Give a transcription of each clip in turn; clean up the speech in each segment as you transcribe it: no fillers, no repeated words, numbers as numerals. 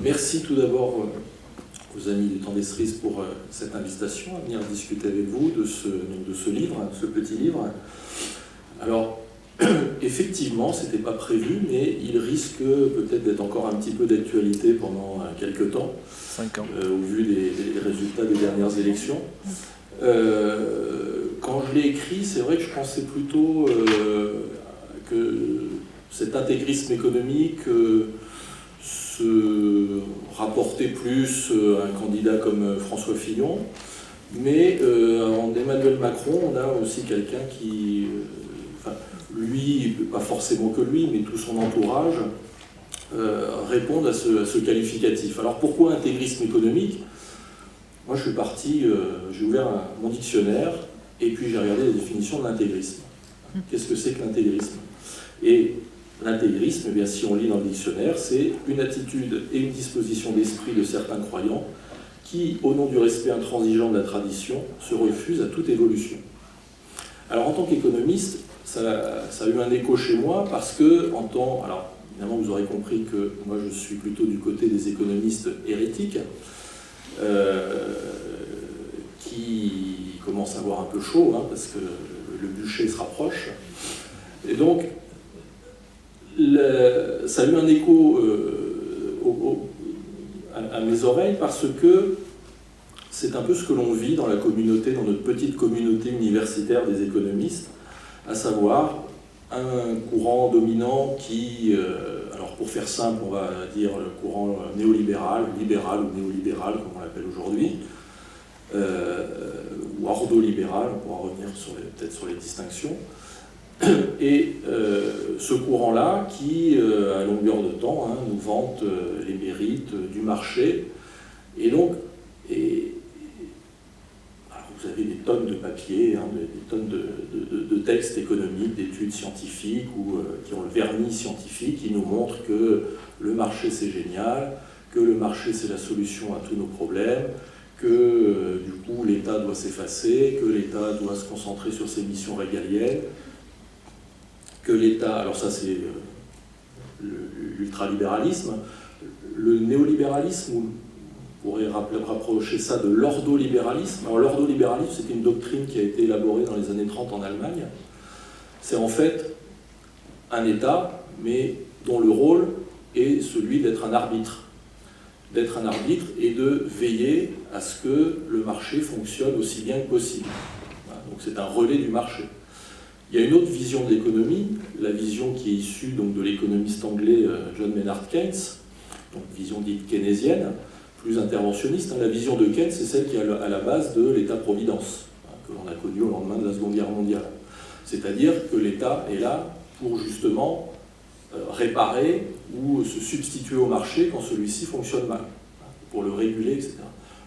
Merci tout d'abord aux amis du Temps des Cerises pour cette invitation à venir discuter avec vous de ce livre, ce petit livre. Alors, effectivement, ce n'était pas prévu, mais il risque peut-être d'être encore un petit peu d'actualité pendant quelques temps, 5 ans. Au vu des résultats des dernières élections. Quand je l'ai écrit, c'est vrai que je pensais plutôt que cet intégrisme économique se rapportait plus à un candidat comme François Fillon, mais en Emmanuel Macron, on a aussi quelqu'un qui, lui, pas forcément que lui, mais tout son entourage, répondent à ce qualificatif. Alors pourquoi intégrisme économique ? Moi je suis parti, j'ai ouvert mon dictionnaire et puis j'ai regardé la définition de l'intégrisme. Qu'est-ce que c'est que l'intégrisme ? Et l'intégrisme, eh bien, si on lit dans le dictionnaire, c'est une attitude et une disposition d'esprit de certains croyants qui, au nom du respect intransigeant de la tradition, se refusent à toute évolution. Alors en tant qu'économiste, ça a eu un écho chez moi parce que, alors évidemment vous aurez compris que moi je suis plutôt du côté des économistes hérétiques, qui commencent à avoir un peu chaud, parce que le bûcher se rapproche. Et donc, ça a eu un écho à mes oreilles parce que c'est un peu ce que l'on vit dans la communauté, dans notre petite communauté universitaire des économistes, à savoir un courant dominant qui, alors pour faire simple, on va dire le courant néolibéral, libéral ou néolibéral, comme on l'appelle aujourd'hui, ou ordolibéral, on pourra revenir peut-être sur les distinctions. Et ce courant-là qui, à longueur de temps, nous vante les mérites du marché. Et donc, alors vous avez des tonnes de papiers, des tonnes de textes économiques, d'études scientifiques ou qui ont le vernis scientifique, qui nous montrent que le marché c'est génial, que le marché c'est la solution à tous nos problèmes, que du coup l'État doit s'effacer, que l'État doit se concentrer sur ses missions régaliennes, que l'État, alors ça c'est l'ultralibéralisme, le néolibéralisme, on pourrait rapprocher ça de l'ordolibéralisme. Alors l'ordolibéralisme, c'était une doctrine qui a été élaborée dans les années 30 en Allemagne. C'est en fait un État, mais dont le rôle est celui d'être un arbitre. D'être un arbitre et de veiller à ce que le marché fonctionne aussi bien que possible. Voilà, donc c'est un relais du marché. Il y a une autre vision de l'économie, la vision qui est issue donc, de l'économiste anglais John Maynard Keynes, donc vision dite keynésienne, plus interventionniste. La vision de Keynes, c'est celle qui est à la base de l'État-providence, que l'on a connu au lendemain de la Seconde Guerre mondiale. C'est-à-dire que l'État est là pour justement réparer ou se substituer au marché quand celui-ci fonctionne mal, pour le réguler, etc.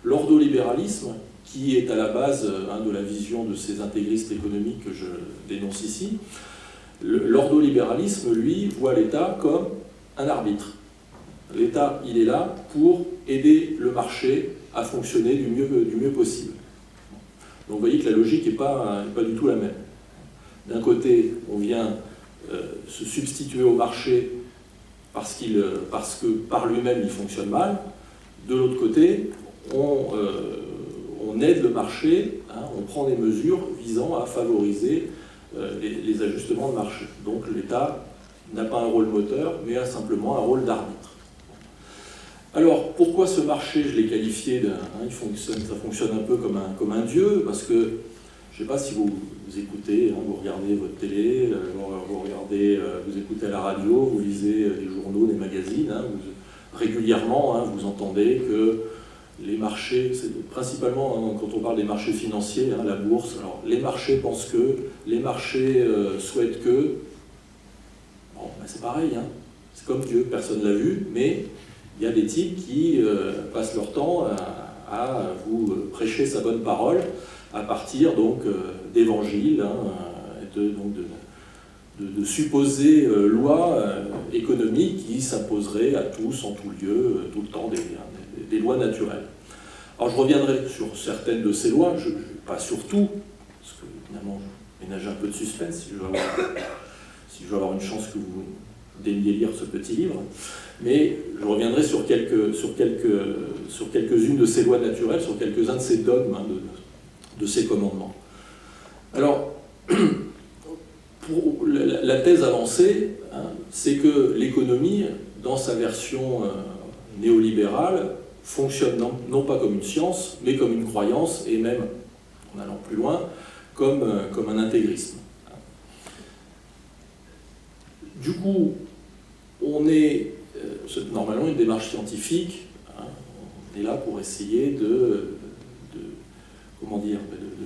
L'ordolibéralisme, qui est à la base de la vision de ces intégristes économiques que je dénonce ici, l'ordolibéralisme, lui, voit l'État comme un arbitre. L'État, il est là pour aider le marché à fonctionner du mieux possible. Donc vous voyez que la logique n'est pas du tout la même. D'un côté, on vient se substituer au marché parce que par lui-même il fonctionne mal. De l'autre côté, on aide le marché, on prend des mesures visant à favoriser les ajustements de marché. Donc l'État n'a pas un rôle moteur, mais a simplement un rôle d'arbitre. Alors, pourquoi ce marché, je l'ai qualifié, ça fonctionne un peu comme un dieu, parce que, je ne sais pas si vous écoutez, vous regardez votre télé, vous écoutez à la radio, vous lisez des journaux, des magazines, régulièrement, vous entendez que les marchés, principalement quand on parle des marchés financiers, la bourse, alors les marchés pensent que, les marchés souhaitent que, bon, c'est pareil, c'est comme Dieu, personne ne l'a vu, mais il y a des types qui passent leur temps à vous prêcher sa bonne parole à partir donc d'évangiles, de supposées lois économiques qui s'imposeraient à tous, en tout lieu, tout le temps, des lois naturelles. Alors je reviendrai sur certaines de ces lois, pas sur tout, parce que évidemment je ménage un peu de suspense si je veux avoir une chance que vous délire ce petit livre, mais je reviendrai sur quelques-unes de ces lois naturelles, sur quelques-uns de ces dogmes, hein, de ces commandements. Alors, pour la thèse avancée, hein, c'est que l'économie, dans sa version néolibérale, fonctionne non pas comme une science, mais comme une croyance, et même, en allant plus loin, comme un intégrisme. Du coup, on est normalement une démarche scientifique, hein, on est là pour essayer de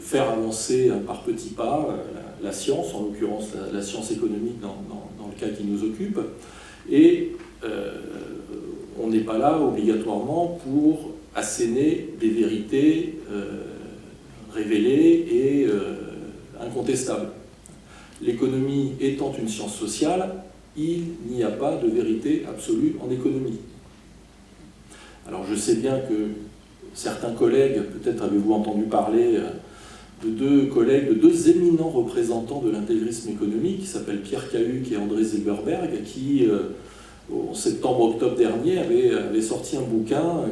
faire avancer par petits pas la science, en l'occurrence la science économique dans le cas qui nous occupe, et on n'est pas là obligatoirement pour asséner des vérités révélées et incontestables. L'économie étant une science sociale, il n'y a pas de vérité absolue en économie. Alors je sais bien que certains collègues, peut-être avez-vous entendu parler de deux éminents représentants de l'intégrisme économique, qui s'appellent Pierre Cahuc et André Zilberberg, qui, en septembre-octobre dernier, avaient sorti un bouquin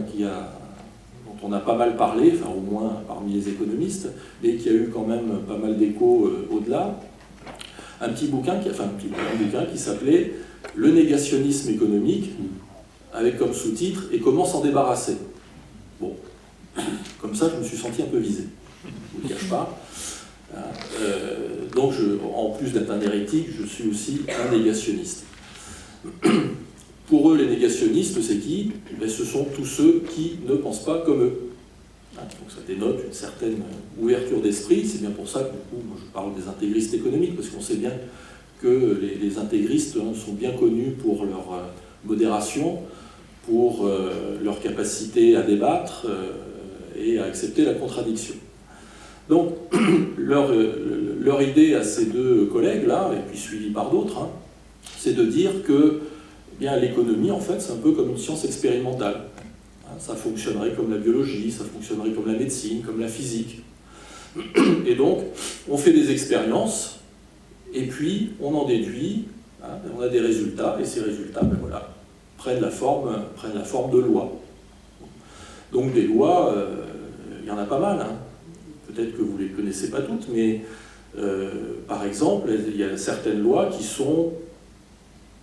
dont on a pas mal parlé, enfin au moins parmi les économistes, mais qui a eu quand même pas mal d'écho au-delà. Un bouquin qui s'appelait « Le négationnisme économique », avec comme sous-titre « Et comment s'en débarrasser ». Bon, comme ça, je me suis senti un peu visé, je ne vous le cache pas. Donc, en plus d'être un hérétique, je suis aussi un négationniste. Pour eux, les négationnistes, c'est qui? Ce sont tous ceux qui ne pensent pas comme eux. Donc ça dénote une certaine ouverture d'esprit, c'est bien pour ça que du coup, moi, je parle des intégristes économiques, parce qu'on sait bien que les intégristes sont bien connus pour leur modération, pour leur capacité à débattre et à accepter la contradiction. Donc, leur idée à ces deux collègues-là, et puis suivie par d'autres, hein, c'est de dire que l'économie, en fait, c'est un peu comme une science expérimentale. Ça fonctionnerait comme la biologie, ça fonctionnerait comme la médecine, comme la physique. Et donc, on fait des expériences, et puis on en déduit, hein, on a des résultats, et ces résultats, prennent la forme de lois. Donc des lois, il y en a pas mal, hein. Peut-être que vous ne les connaissez pas toutes, mais par exemple, il y a certaines lois qui sont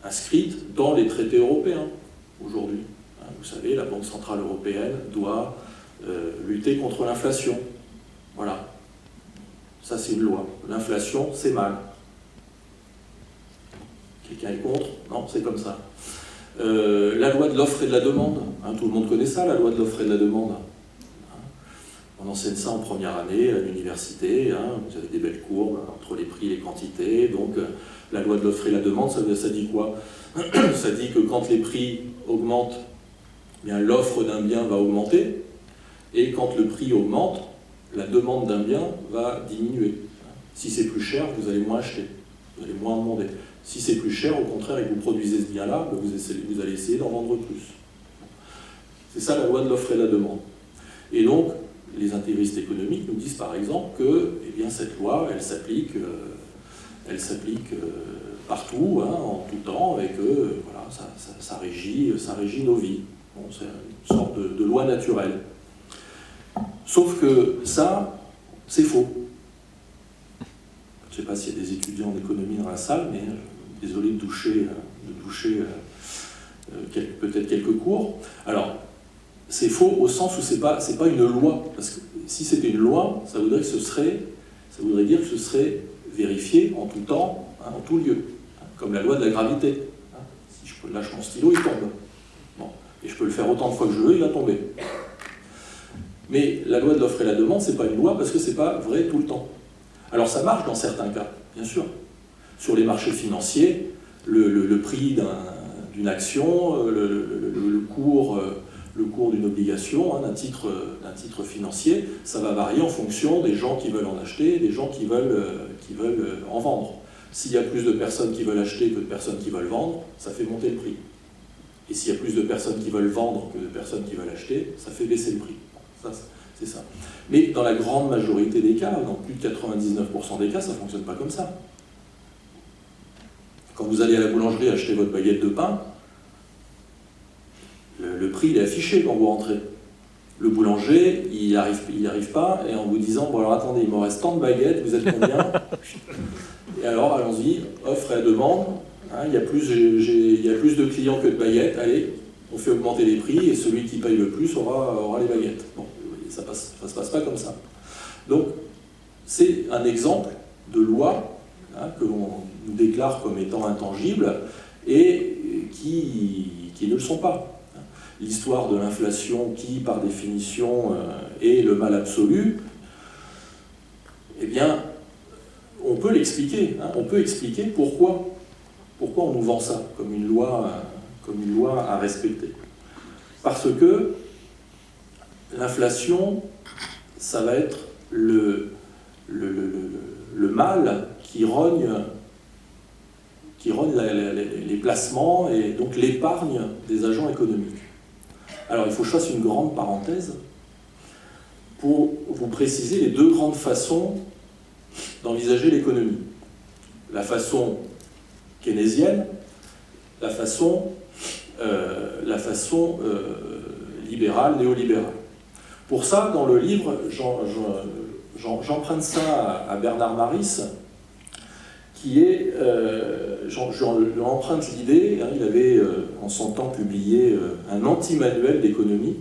inscrites dans les traités européens aujourd'hui. Vous savez, la Banque Centrale Européenne doit lutter contre l'inflation. Voilà. Ça, c'est une loi. L'inflation, c'est mal. Quelqu'un est contre? Non, c'est comme ça. La loi de l'offre et de la demande. Hein, tout le monde connaît ça, la loi de l'offre et de la demande. Hein, on enseigne ça en première année à l'université. Hein, vous avez des belles courbes entre les prix et les quantités. Donc, la loi de l'offre et la demande, ça dit quoi? Ça dit que quand les prix augmentent, l'offre d'un bien va augmenter, et quand le prix augmente, la demande d'un bien va diminuer. Si c'est plus cher, vous allez moins acheter, vous allez moins demander. Si c'est plus cher, au contraire, et que vous produisez ce bien-là, vous allez essayer d'en vendre plus. C'est ça la loi de l'offre et la demande. Et donc, les intégristes économiques nous disent par exemple que cette loi, elle s'applique partout, hein, en tout temps, et que voilà, ça régit nos vies. Bon, c'est une sorte de loi naturelle. Sauf que ça, c'est faux. Je ne sais pas s'il y a des étudiants d'économie dans la salle, mais désolé de toucher peut-être quelques cours. Alors, c'est faux au sens où c'est pas une loi. Parce que si c'était une loi, ça voudrait dire que ce serait vérifié en tout temps, hein, en tout lieu. Hein, comme la loi de la gravité. Hein, si je lâche mon stylo, il tombe. Bon. Et je peux le faire autant de fois que je veux, il va tomber. Mais la loi de l'offre et la demande, c'est pas une loi parce que c'est pas vrai tout le temps. Alors ça marche dans certains cas, bien sûr. Sur les marchés financiers, le prix d'une action, le cours d'une obligation, hein, d'un titre financier, ça va varier en fonction des gens qui veulent en acheter et des gens qui veulent en vendre. S'il y a plus de personnes qui veulent acheter que de personnes qui veulent vendre, ça fait monter le prix. Et s'il y a plus de personnes qui veulent vendre que de personnes qui veulent acheter, ça fait baisser le prix. Ça, c'est ça. Mais dans la grande majorité des cas, dans plus de 99% des cas, ça ne fonctionne pas comme ça. quand vous allez à la boulangerie acheter votre baguette de pain, le prix il est affiché quand vous rentrez. Le boulanger, il n'y arrive pas, et en vous disant, bon alors attendez, il me reste tant de baguettes, vous êtes combien? Et alors, allons-y, offre et demande, hein, il y a plus de clients que de baguettes, allez, on fait augmenter les prix, et celui qui paye le plus aura les baguettes. Bon, ça ne se passe pas comme ça. Donc, c'est un exemple de loi, hein, que l'on nous déclare comme étant intangibles, et qui ne le sont pas. L'histoire de l'inflation qui, par définition, est le mal absolu, eh bien, on peut l'expliquer. Hein, on peut expliquer pourquoi on nous vend ça comme une loi à respecter. Parce que l'inflation, ça va être le mal qui rogne les placements et donc l'épargne des agents économiques. Alors, il faut que je fasse une grande parenthèse pour vous préciser les deux grandes façons d'envisager l'économie. La façon keynésienne, la façon libérale, néolibérale. Pour ça, dans le livre, j'emprunte ça à Bernard Maris, qui est, j'emprunte l'idée, hein, il avait en son temps publié un anti-manuel d'économie.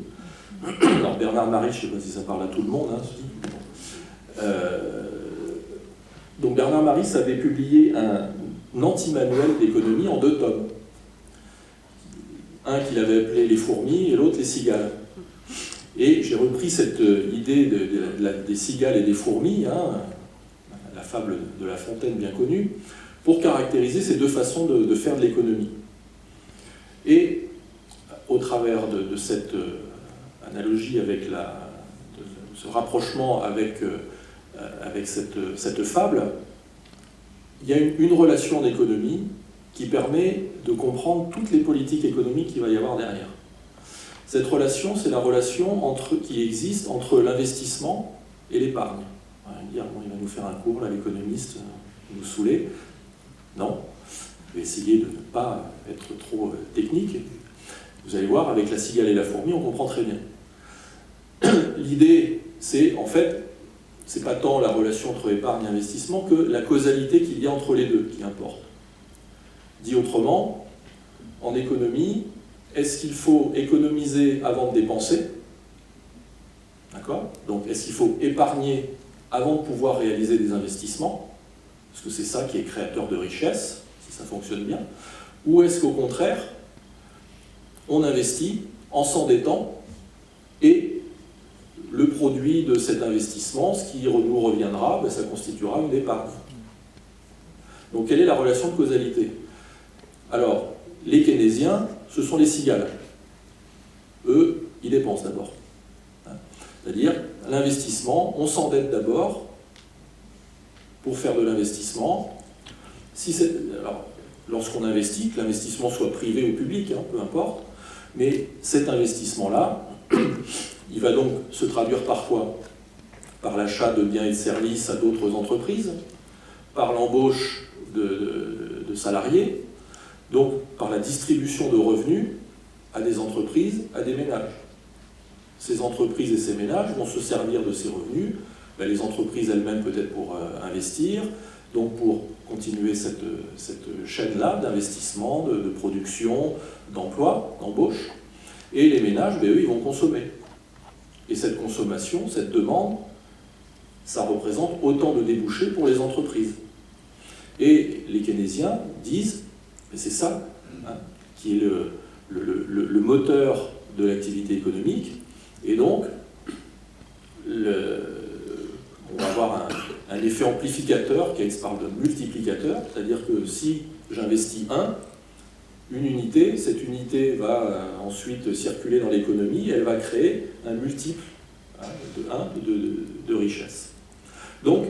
Alors Bernard Maris, je ne sais pas si ça parle à tout le monde, hein, donc Bernard Maris avait publié un anti-manuel d'économie en 2 tomes. Un qu'il avait appelé Les fourmis et l'autre Les cigales. Et j'ai repris cette idée des cigales et des fourmis, hein, la fable de La Fontaine bien connue, pour caractériser ces deux façons de faire de l'économie. Et au travers de cette analogie avec ce rapprochement avec cette fable, il y a une relation en économie qui permet de comprendre toutes les politiques économiques qu'il va y avoir derrière. Cette relation, c'est la relation qui existe entre l'investissement et l'épargne. On va dire, bon, il va nous faire un cours, là, l'économiste, nous saouler. Non, je vais essayer de ne pas être trop technique. Vous allez voir, avec la cigale et la fourmi, on comprend très bien. L'idée, c'est, en fait, c'est pas tant la relation entre épargne et investissement que la causalité qu'il y a entre les deux qui importe. Dit autrement, en économie, est-ce qu'il faut économiser avant de dépenser? D'accord? Donc, est-ce qu'il faut épargner avant de pouvoir réaliser des investissements? Parce que c'est ça qui est créateur de richesse, si ça fonctionne bien. Ou est-ce qu'au contraire, on investit en s'endettant et le produit de cet investissement, ce qui nous reviendra, ben, ça constituera une épargne. Donc, quelle est la relation de causalité? Alors, les keynésiens, ce sont les cigales. Eux, ils dépensent d'abord. C'est-à-dire, l'investissement, on s'endette d'abord pour faire de l'investissement. Alors, lorsqu'on investit, que l'investissement soit privé ou public, hein, peu importe, mais cet investissement-là, il va donc se traduire par quoi? Par l'achat de biens et de services à d'autres entreprises, par l'embauche de salariés, donc par la distribution de revenus à des entreprises, à des ménages. Ces entreprises et ces ménages vont se servir de ces revenus, ben, les entreprises elles-mêmes peut-être pour investir, donc pour continuer cette chaîne-là d'investissement, de production, d'emploi, d'embauche, et les ménages, ben, eux, ils vont consommer. Et cette consommation, cette demande, ça représente autant de débouchés pour les entreprises. Et les keynésiens disent, et c'est ça, hein, qui est le moteur de l'activité économique, et donc on va avoir un effet amplificateur, Keynes parle de multiplicateur, c'est-à-dire que si j'investis une unité, cette unité va ensuite circuler dans l'économie, et elle va créer un multiple, hein, de richesse. Donc,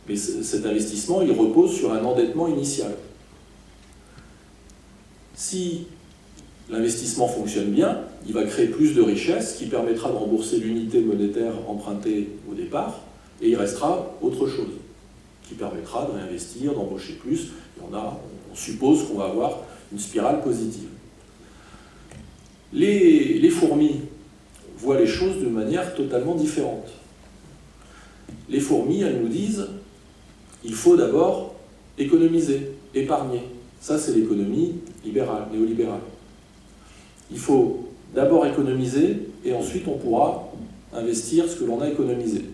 mais cet investissement, il repose sur un endettement initial. Si l'investissement fonctionne bien, il va créer plus de richesse qui permettra de rembourser l'unité monétaire empruntée au départ, et il restera autre chose qui permettra de réinvestir, d'embaucher plus. Il y en a, On suppose qu'on va avoir une spirale positive. Les fourmis voient les choses de manière totalement différente. Les fourmis, elles nous disent il faut d'abord économiser, épargner. Ça, c'est l'économie libérale, néolibérale. Il faut d'abord économiser et ensuite on pourra investir ce que l'on a économisé.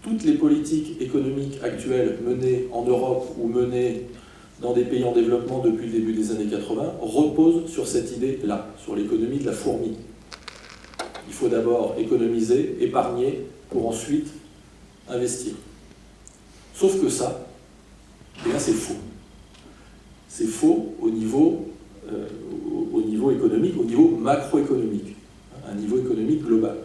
Toutes les politiques économiques actuelles menées en Europe ou menées dans des pays en développement depuis le début des années 80 reposent sur cette idée-là, sur l'économie de la fourmi. Il faut d'abord économiser, épargner, pour ensuite investir. Sauf que ça, eh bien c'est faux. C'est faux au niveau économique, au niveau macroéconomique, un niveau économique global.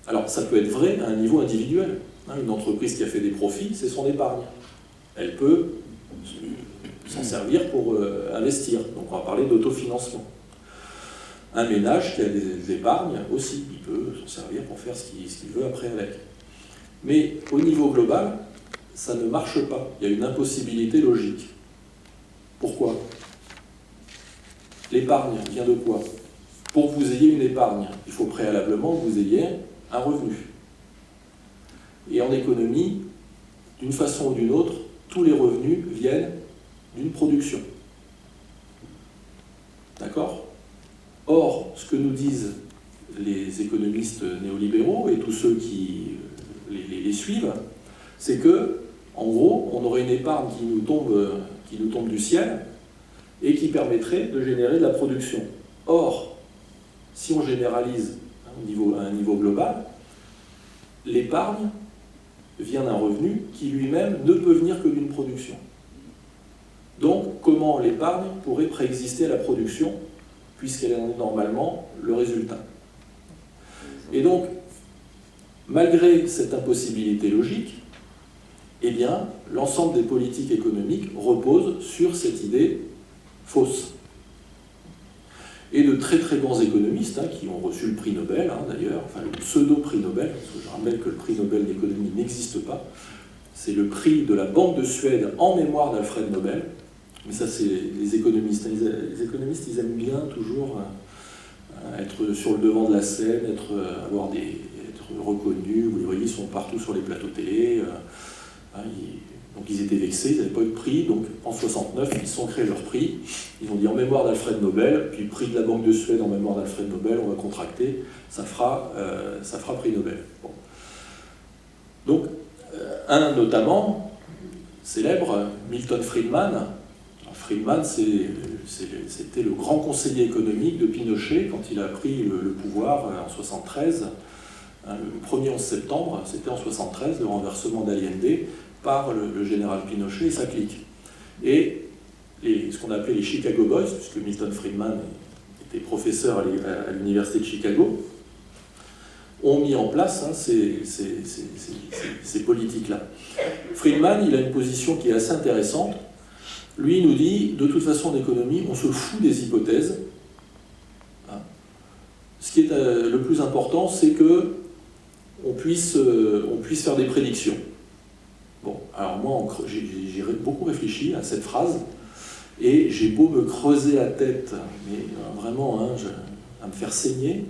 Alors ça peut être vrai à un niveau individuel. Une entreprise qui a fait des profits, c'est son épargne. Elle peut s'en servir pour investir. Donc on va parler d'autofinancement. Un ménage qui a des épargnes aussi, il peut s'en servir pour faire ce qu'il veut après avec. Mais au niveau global, ça ne marche pas. Il y a une impossibilité logique. Pourquoi ? L'épargne vient de quoi ? Pour que vous ayez une épargne, il faut préalablement que vous ayez un revenu. Et en économie, d'une façon ou d'une autre, tous les revenus viennent d'une production. D'accord ? Or, ce que nous disent les économistes néolibéraux et tous ceux qui les suivent, c'est que, en gros, on aurait une épargne qui nous tombe du ciel et qui permettrait de générer de la production. Or, si on généralise à un niveau global, l'épargne vient d'un revenu qui lui-même ne peut venir que d'une production. Donc, comment l'épargne pourrait préexister à la production, puisqu'elle est normalement le résultat. Et donc, malgré cette impossibilité logique, eh bien, l'ensemble des politiques économiques repose sur cette idée fausse. Et de très très grands économistes qui ont reçu le prix Nobel, d'ailleurs, enfin le pseudo-prix Nobel, parce que je rappelle que le prix Nobel d'économie n'existe pas, c'est le prix de la Banque de Suède en mémoire d'Alfred Nobel. Mais ça, c'est les économistes. Les économistes, ils aiment bien toujours être sur le devant de la scène, être reconnus. Vous les voyez, ils sont partout sur les plateaux télé. Donc ils étaient vexés, ils n'avaient pas eu de prix. Donc en 69, ils se sont créés leur prix. Ils ont dit en mémoire d'Alfred Nobel, puis prix de la Banque de Suède en mémoire d'Alfred Nobel, on va contracter, ça fera prix Nobel. Bon. Donc, un notamment, célèbre, Milton Friedman. Friedman, c'était le grand conseiller économique de Pinochet quand il a pris le pouvoir en 1973. Le 1er 11 septembre, c'était en 1973, le renversement d'Allende par le général Pinochet et sa clique. Et ce qu'on appelait les Chicago Boys, puisque Milton Friedman était professeur à l'université de Chicago, ont mis en place ces politiques-là. Friedman, il a une position qui est assez intéressante. Lui, il nous dit, de toute façon, en économie, on se fout des hypothèses. Ce qui est le plus important, c'est que on puisse faire des prédictions. Bon, alors moi, j'ai beaucoup réfléchi à cette phrase, et j'ai beau me creuser la tête, mais vraiment, à me faire saigner,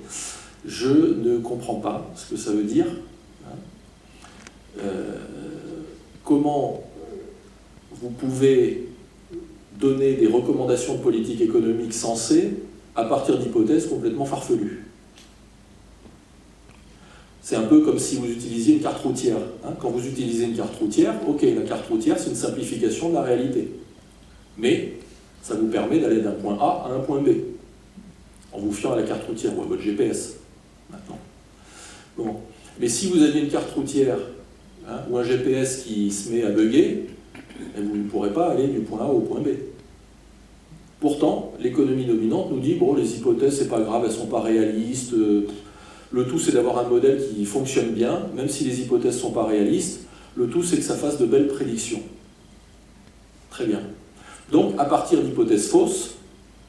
je ne comprends pas ce que ça veut dire. Comment vous pouvez donner des recommandations de politique économique sensées à partir d'hypothèses complètement farfelues. C'est un peu comme si vous utilisiez une carte routière. Quand vous utilisez une carte routière, ok, la carte routière, c'est une simplification de la réalité. Mais ça vous permet d'aller d'un point A à un point B, en vous fiant à la carte routière ou à votre GPS, maintenant. Bon. Mais si vous avez une carte routière ou un GPS qui se met à bugger, vous ne pourrez pas aller du point A au point B. Pourtant, l'économie dominante nous dit, bon, les hypothèses, c'est pas grave, elles sont pas réalistes, le tout, c'est d'avoir un modèle qui fonctionne bien, même si les hypothèses sont pas réalistes, le tout, c'est que ça fasse de belles prédictions. Très bien. Donc, à partir d'hypothèses fausses,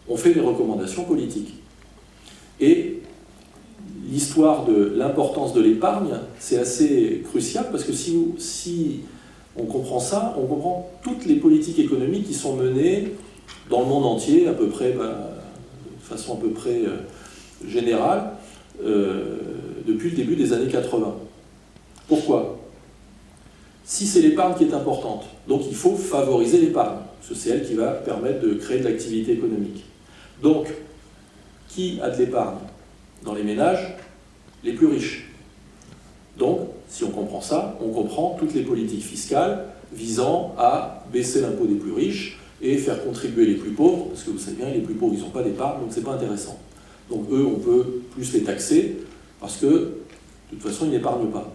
on fait des recommandations politiques. Et l'histoire de l'importance de l'épargne, c'est assez crucial, parce que si on comprend ça, on comprend toutes les politiques économiques qui sont menées dans le monde entier, à peu près, de façon à peu près générale, depuis le début des années 80. Pourquoi? Si c'est l'épargne qui est importante, donc il faut favoriser l'épargne, parce que c'est elle qui va permettre de créer de l'activité économique. Donc, qui a de l'épargne? Dans les ménages les plus riches. Donc, si on comprend ça, on comprend toutes les politiques fiscales visant à baisser l'impôt des plus riches et faire contribuer les plus pauvres, parce que vous savez bien, les plus pauvres, ils n'ont pas d'épargne, donc c'est pas intéressant. Donc eux, on peut plus les taxer, parce que, de toute façon, ils n'épargnent pas.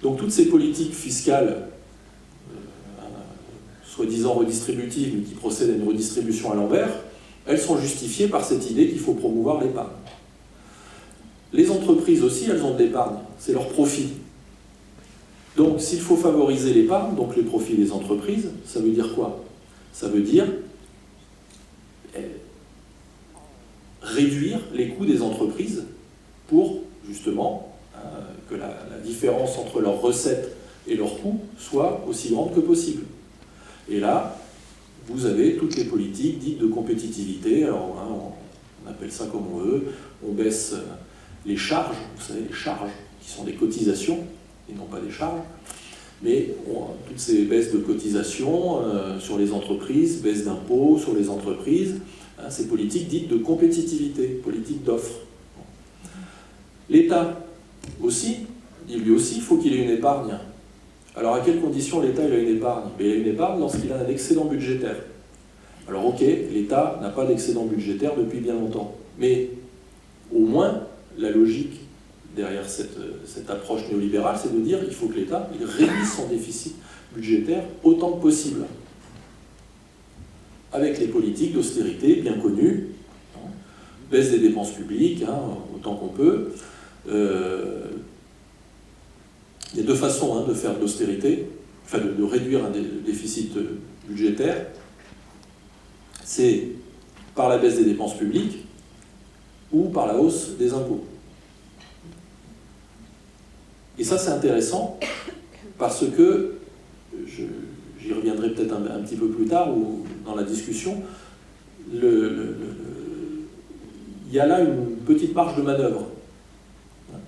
Donc toutes ces politiques fiscales, soi-disant redistributives, mais qui procèdent à une redistribution à l'envers, elles sont justifiées par cette idée qu'il faut promouvoir l'épargne. Les entreprises aussi, elles ont de l'épargne, c'est leur profit. Donc s'il faut favoriser l'épargne, donc les profits des entreprises, ça veut dire quoi? Ça veut dire réduire les coûts des entreprises pour, justement, que la différence entre leurs recettes et leurs coûts soit aussi grande que possible. Et là, vous avez toutes les politiques dites de compétitivité. Alors, on appelle ça comme on veut. On baisse les charges, vous savez, les charges qui sont des cotisations et non pas des charges. Mais toutes ces baisses de cotisations sur les entreprises, baisse d'impôts sur les entreprises, ces politiques dites de compétitivité, politiques d'offre. L'État aussi, lui aussi, il faut qu'il ait une épargne. Alors à quelles conditions l'État a une épargne? Il a une épargne lorsqu'il a un excédent budgétaire. Alors ok, l'État n'a pas d'excédent budgétaire depuis bien longtemps, mais au moins la logique derrière cette approche néolibérale, c'est de dire qu'il faut que l'État réduise son déficit budgétaire autant que possible, avec les politiques d'austérité bien connues, baisse des dépenses publiques, autant qu'on peut. Il y a deux façons de faire de l'austérité, enfin de réduire un déficit budgétaire. C'est par la baisse des dépenses publiques ou par la hausse des impôts. Et ça, c'est intéressant parce que, j'y reviendrai peut-être un petit peu plus tard ou dans la discussion, il y a là une petite marge de manœuvre.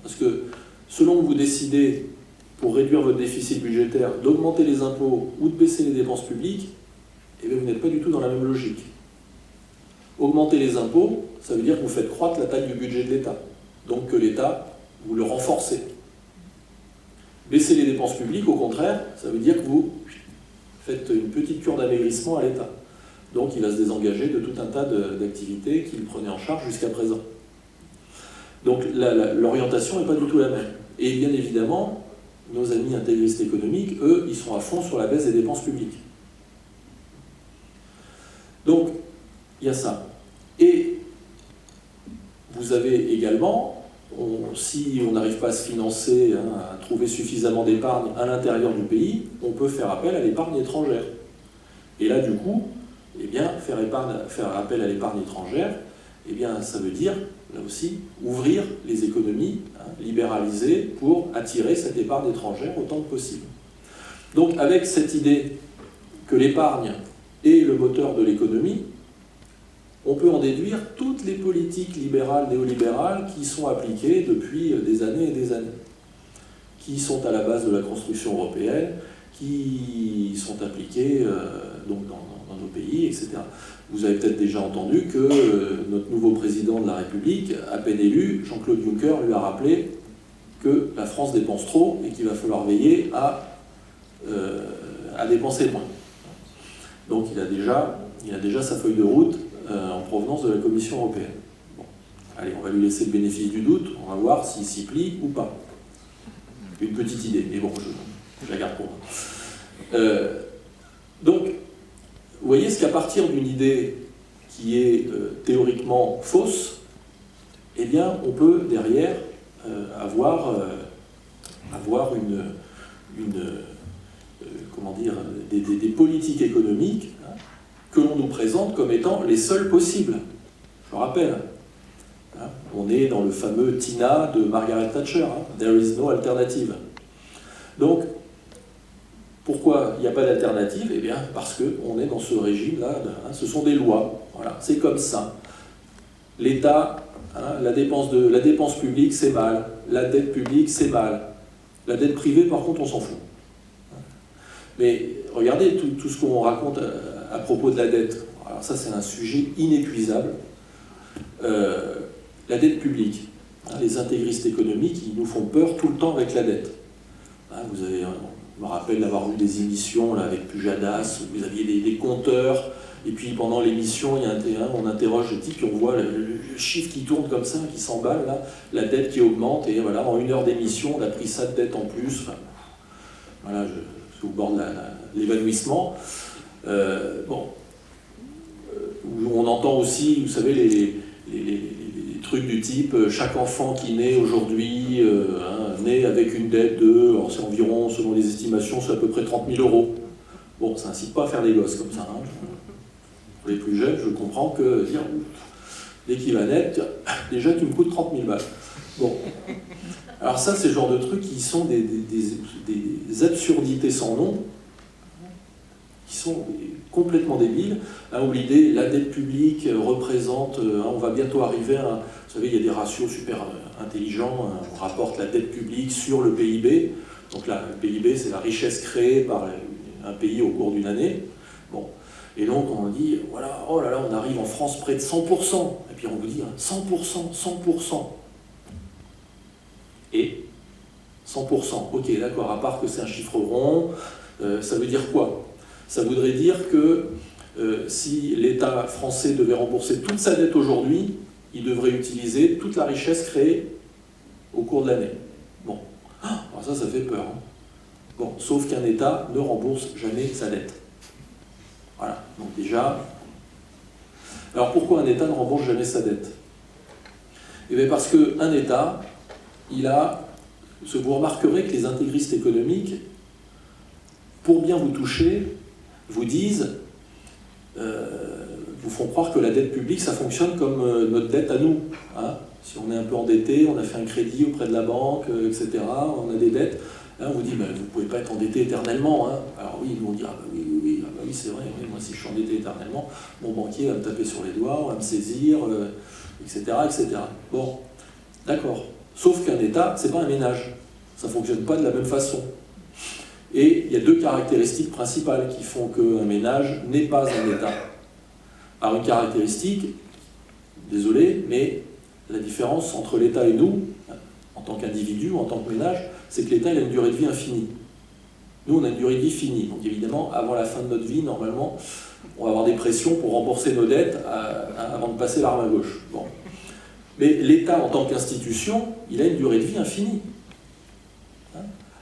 Parce que selon que vous décidez, pour réduire votre déficit budgétaire, d'augmenter les impôts ou de baisser les dépenses publiques, eh bien, vous n'êtes pas du tout dans la même logique. Augmenter les impôts, ça veut dire que vous faites croître la taille du budget de l'État. Donc que l'État, vous le renforcez. Baisser les dépenses publiques, au contraire, ça veut dire que vous faites une petite cure d'amaigrissement à l'État. Donc il va se désengager de tout un tas d'activités qu'il prenait en charge jusqu'à présent. Donc l'orientation n'est pas du tout la même. Et bien évidemment, nos amis intégristes économiques, eux, ils sont à fond sur la baisse des dépenses publiques. Donc, il y a ça. Et vous avez également, si on n'arrive pas à se financer, à trouver suffisamment d'épargne à l'intérieur du pays, on peut faire appel à l'épargne étrangère. Et là, du coup, eh bien, faire appel à l'épargne étrangère, eh bien, ça veut dire, là aussi, ouvrir les économies, libéraliser pour attirer cette épargne étrangère autant que possible. Donc, avec cette idée que l'épargne est le moteur de l'économie, on peut en déduire toutes les politiques libérales, néolibérales qui sont appliquées depuis des années et des années, qui sont à la base de la construction européenne, qui sont appliquées donc dans nos pays, etc. Vous avez peut-être déjà entendu que notre nouveau président de la République, à peine élu, Jean-Claude Juncker, lui a rappelé que la France dépense trop et qu'il va falloir veiller à dépenser moins. Donc il a déjà sa feuille de route en provenance de la Commission européenne. Bon. Allez, on va lui laisser le bénéfice du doute, on va voir s'il s'y plie ou pas. Une petite idée, mais bon, je la garde pour moi. Donc, vous voyez, c'est qu'à partir d'une idée qui est théoriquement fausse, eh bien, on peut derrière avoir des politiques économiques que l'on nous présente comme étant les seules possibles. Je rappelle, on est dans le fameux TINA de Margaret Thatcher, There is no alternative. Donc, Pourquoi il n'y a pas d'alternative? Eh bien, parce qu'on est dans ce régime-là, hein, ce sont des lois. Voilà, c'est comme ça. L'État, hein, la dépense publique, c'est mal. La dette publique, c'est mal. La dette privée, par contre, on s'en fout. Mais regardez tout ce qu'on raconte à propos de la dette. Alors ça, c'est un sujet inépuisable. La dette publique. Hein, les intégristes économiques, ils nous font peur tout le temps avec la dette. Hein, je me rappelle d'avoir vu des émissions là, avec Pujadas, où vous aviez des compteurs, et puis pendant l'émission, on interroge le type, et on voit le chiffre qui tourne comme ça, qui s'emballe, là, la dette qui augmente, et voilà, en 1 heure d'émission, on a pris ça de dette en plus. Enfin, voilà, je suis au bord de l'évanouissement. Bon. On entend aussi, vous savez, les trucs du type chaque enfant qui naît aujourd'hui naît avec une dette de, alors c'est environ, selon les estimations, c'est à peu près 30 000 €. Bon, ça n'incite pas à faire des gosses comme ça. Hein. Pour les plus jeunes, je comprends que dire dès qu'il va naître, déjà tu me coûtes 30 000 balles. Bon. Alors ça, c'est le genre de trucs qui sont des absurdités sans nom, qui sont complètement débiles, hein, où l'idée, la dette publique représente, on va bientôt arriver à, vous savez, il y a des ratios super intelligents, hein, on rapporte la dette publique sur le PIB, donc là, le PIB, c'est la richesse créée par un pays au cours d'une année, bon, et donc on dit, voilà, oh là là, on arrive en France près de 100%, et puis on vous dit, hein, 100%, 100%, et 100%, ok, d'accord, à part que c'est un chiffre rond, ça veut dire quoi? Ça voudrait dire que si l'État français devait rembourser toute sa dette aujourd'hui, il devrait utiliser toute la richesse créée au cours de l'année. Bon, alors ça fait peur. Hein. Bon, sauf qu'un État ne rembourse jamais sa dette. Voilà, donc déjà... Alors pourquoi un État ne rembourse jamais sa dette? Eh bien parce qu'un État, vous remarquerez que les intégristes économiques, pour bien vous toucher, vous disent, vous font croire que la dette publique, ça fonctionne comme notre dette à nous. Hein. Si on est un peu endetté, on a fait un crédit auprès de la banque, etc., on a des dettes, hein, on vous dit, vous ne pouvez pas être endetté éternellement. Hein. Alors oui, nous on dit, oui, c'est vrai, oui, moi si je suis endetté éternellement, mon banquier va me taper sur les doigts, va me saisir, etc., etc. Bon, d'accord. Sauf qu'un État, c'est pas un ménage. Ça ne fonctionne pas de la même façon. Et il y a 2 caractéristiques principales qui font qu'un ménage n'est pas un État. Alors une caractéristique, désolé, mais la différence entre l'État et nous, en tant qu'individu ou en tant que ménage, c'est que l'État il a une durée de vie infinie. Nous, on a une durée de vie finie. Donc évidemment, avant la fin de notre vie, normalement, on va avoir des pressions pour rembourser nos dettes avant de passer l'arme à gauche. Bon. Mais l'État, en tant qu'institution, il a une durée de vie infinie.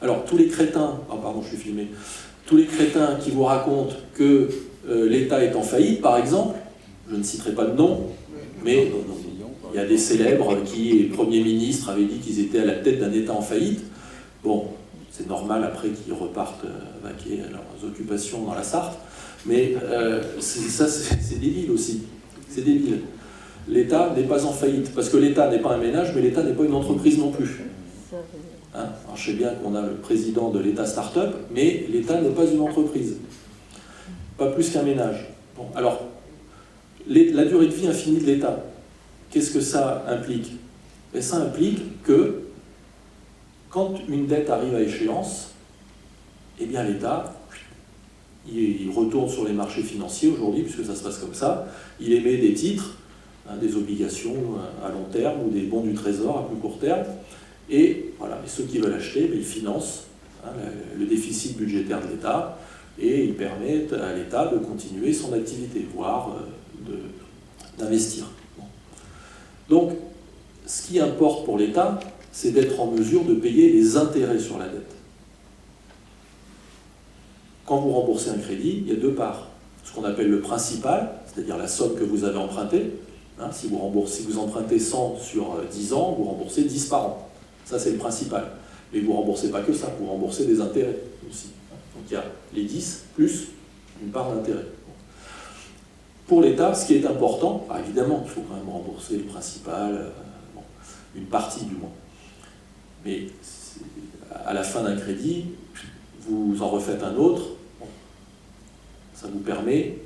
Alors, tous les crétins, pardon, je suis filmé, tous les crétins qui vous racontent que l'État est en faillite, par exemple, je ne citerai pas de nom, mais il y a des célèbres qui, Premier ministre, avaient dit qu'ils étaient à la tête d'un État en faillite. Bon, c'est normal après qu'ils repartent vaquer à leurs occupations dans la Sarthe, mais c'est débile aussi. C'est débile. L'État n'est pas en faillite, parce que l'État n'est pas un ménage, mais l'État n'est pas une entreprise non plus. Hein, alors je sais bien qu'on a le président de l'État start-up, mais l'État n'est pas une entreprise. Pas plus qu'un ménage. Bon, alors, la durée de vie infinie de l'État, qu'est-ce que ça implique? Et ça implique que, quand une dette arrive à échéance, eh bien l'État, il retourne sur les marchés financiers aujourd'hui, puisque ça se passe comme ça, il émet des titres, hein, des obligations à long terme ou des bons du Trésor à plus court terme, et voilà, et ceux qui veulent acheter, ils financent hein, le déficit budgétaire de l'État, et ils permettent à l'État de continuer son activité, voire d'investir. Bon. Donc, ce qui importe pour l'État, c'est d'être en mesure de payer les intérêts sur la dette. Quand vous remboursez un crédit, il y a 2 parts. Ce qu'on appelle le principal, c'est-à-dire la somme que vous avez empruntée. Hein, si vous empruntez 100 sur 10 ans, vous remboursez 10 par an. Ça, c'est le principal. Mais vous ne remboursez pas que ça, vous remboursez des intérêts aussi. Donc il y a les 10 plus une part d'intérêt. Pour l'État, ce qui est important, évidemment, il faut quand même rembourser le principal, une partie du moins. Mais à la fin d'un crédit, vous en refaites un autre, bon, ça vous permet,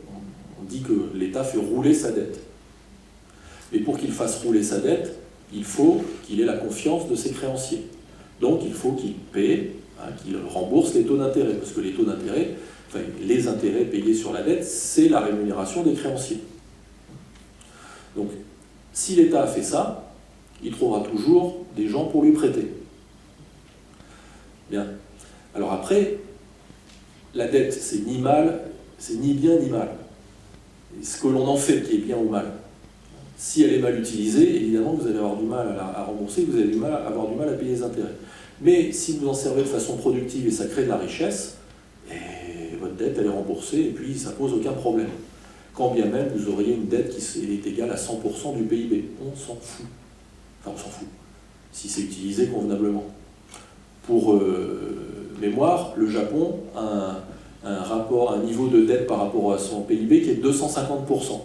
on dit que l'État fait rouler sa dette. Mais pour qu'il fasse rouler sa dette, il faut qu'il ait la confiance de ses créanciers. Donc il faut qu'il paie, qu'il rembourse les taux d'intérêt, parce que les taux d'intérêt, enfin les intérêts payés sur la dette, c'est la rémunération des créanciers. Donc si l'État a fait ça, il trouvera toujours des gens pour lui prêter. Bien. Alors après, la dette, c'est ni mal, c'est ni bien ni mal. Et ce que l'on en fait qui est bien ou mal. Si elle est mal utilisée, évidemment, vous allez avoir du mal à rembourser, vous allez avoir du mal à payer les intérêts. Mais si vous en servez de façon productive et ça crée de la richesse, et votre dette, elle est remboursée et puis ça ne pose aucun problème. Quand bien même vous auriez une dette qui est égale à 100% du PIB. On s'en fout. Enfin, on s'en fout. Si c'est utilisé convenablement. Pour mémoire, le Japon a un niveau de dette par rapport à son PIB qui est de 250%.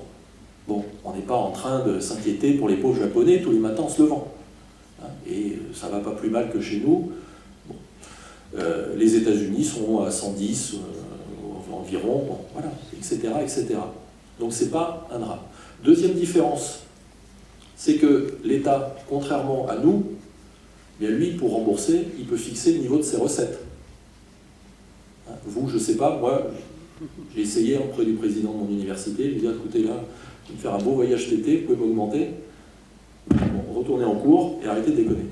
Bon, on n'est pas en train de s'inquiéter pour les pauvres japonais tous les matins en se levant. Et ça ne va pas plus mal que chez nous. Bon. Les États-Unis sont à 110 environ, bon, voilà, etc., etc. Donc c'est pas un drame. Deuxième différence, c'est que l'État, contrairement à nous, bien lui, pour rembourser, il peut fixer le niveau de ses recettes. Vous, je ne sais pas, moi, j'ai essayé auprès du président de mon université, de lui dire, écoutez, là, je vais me faire un beau voyage d'été, vous pouvez m'augmenter. Bon, retournez en cours et arrêtez de déconner.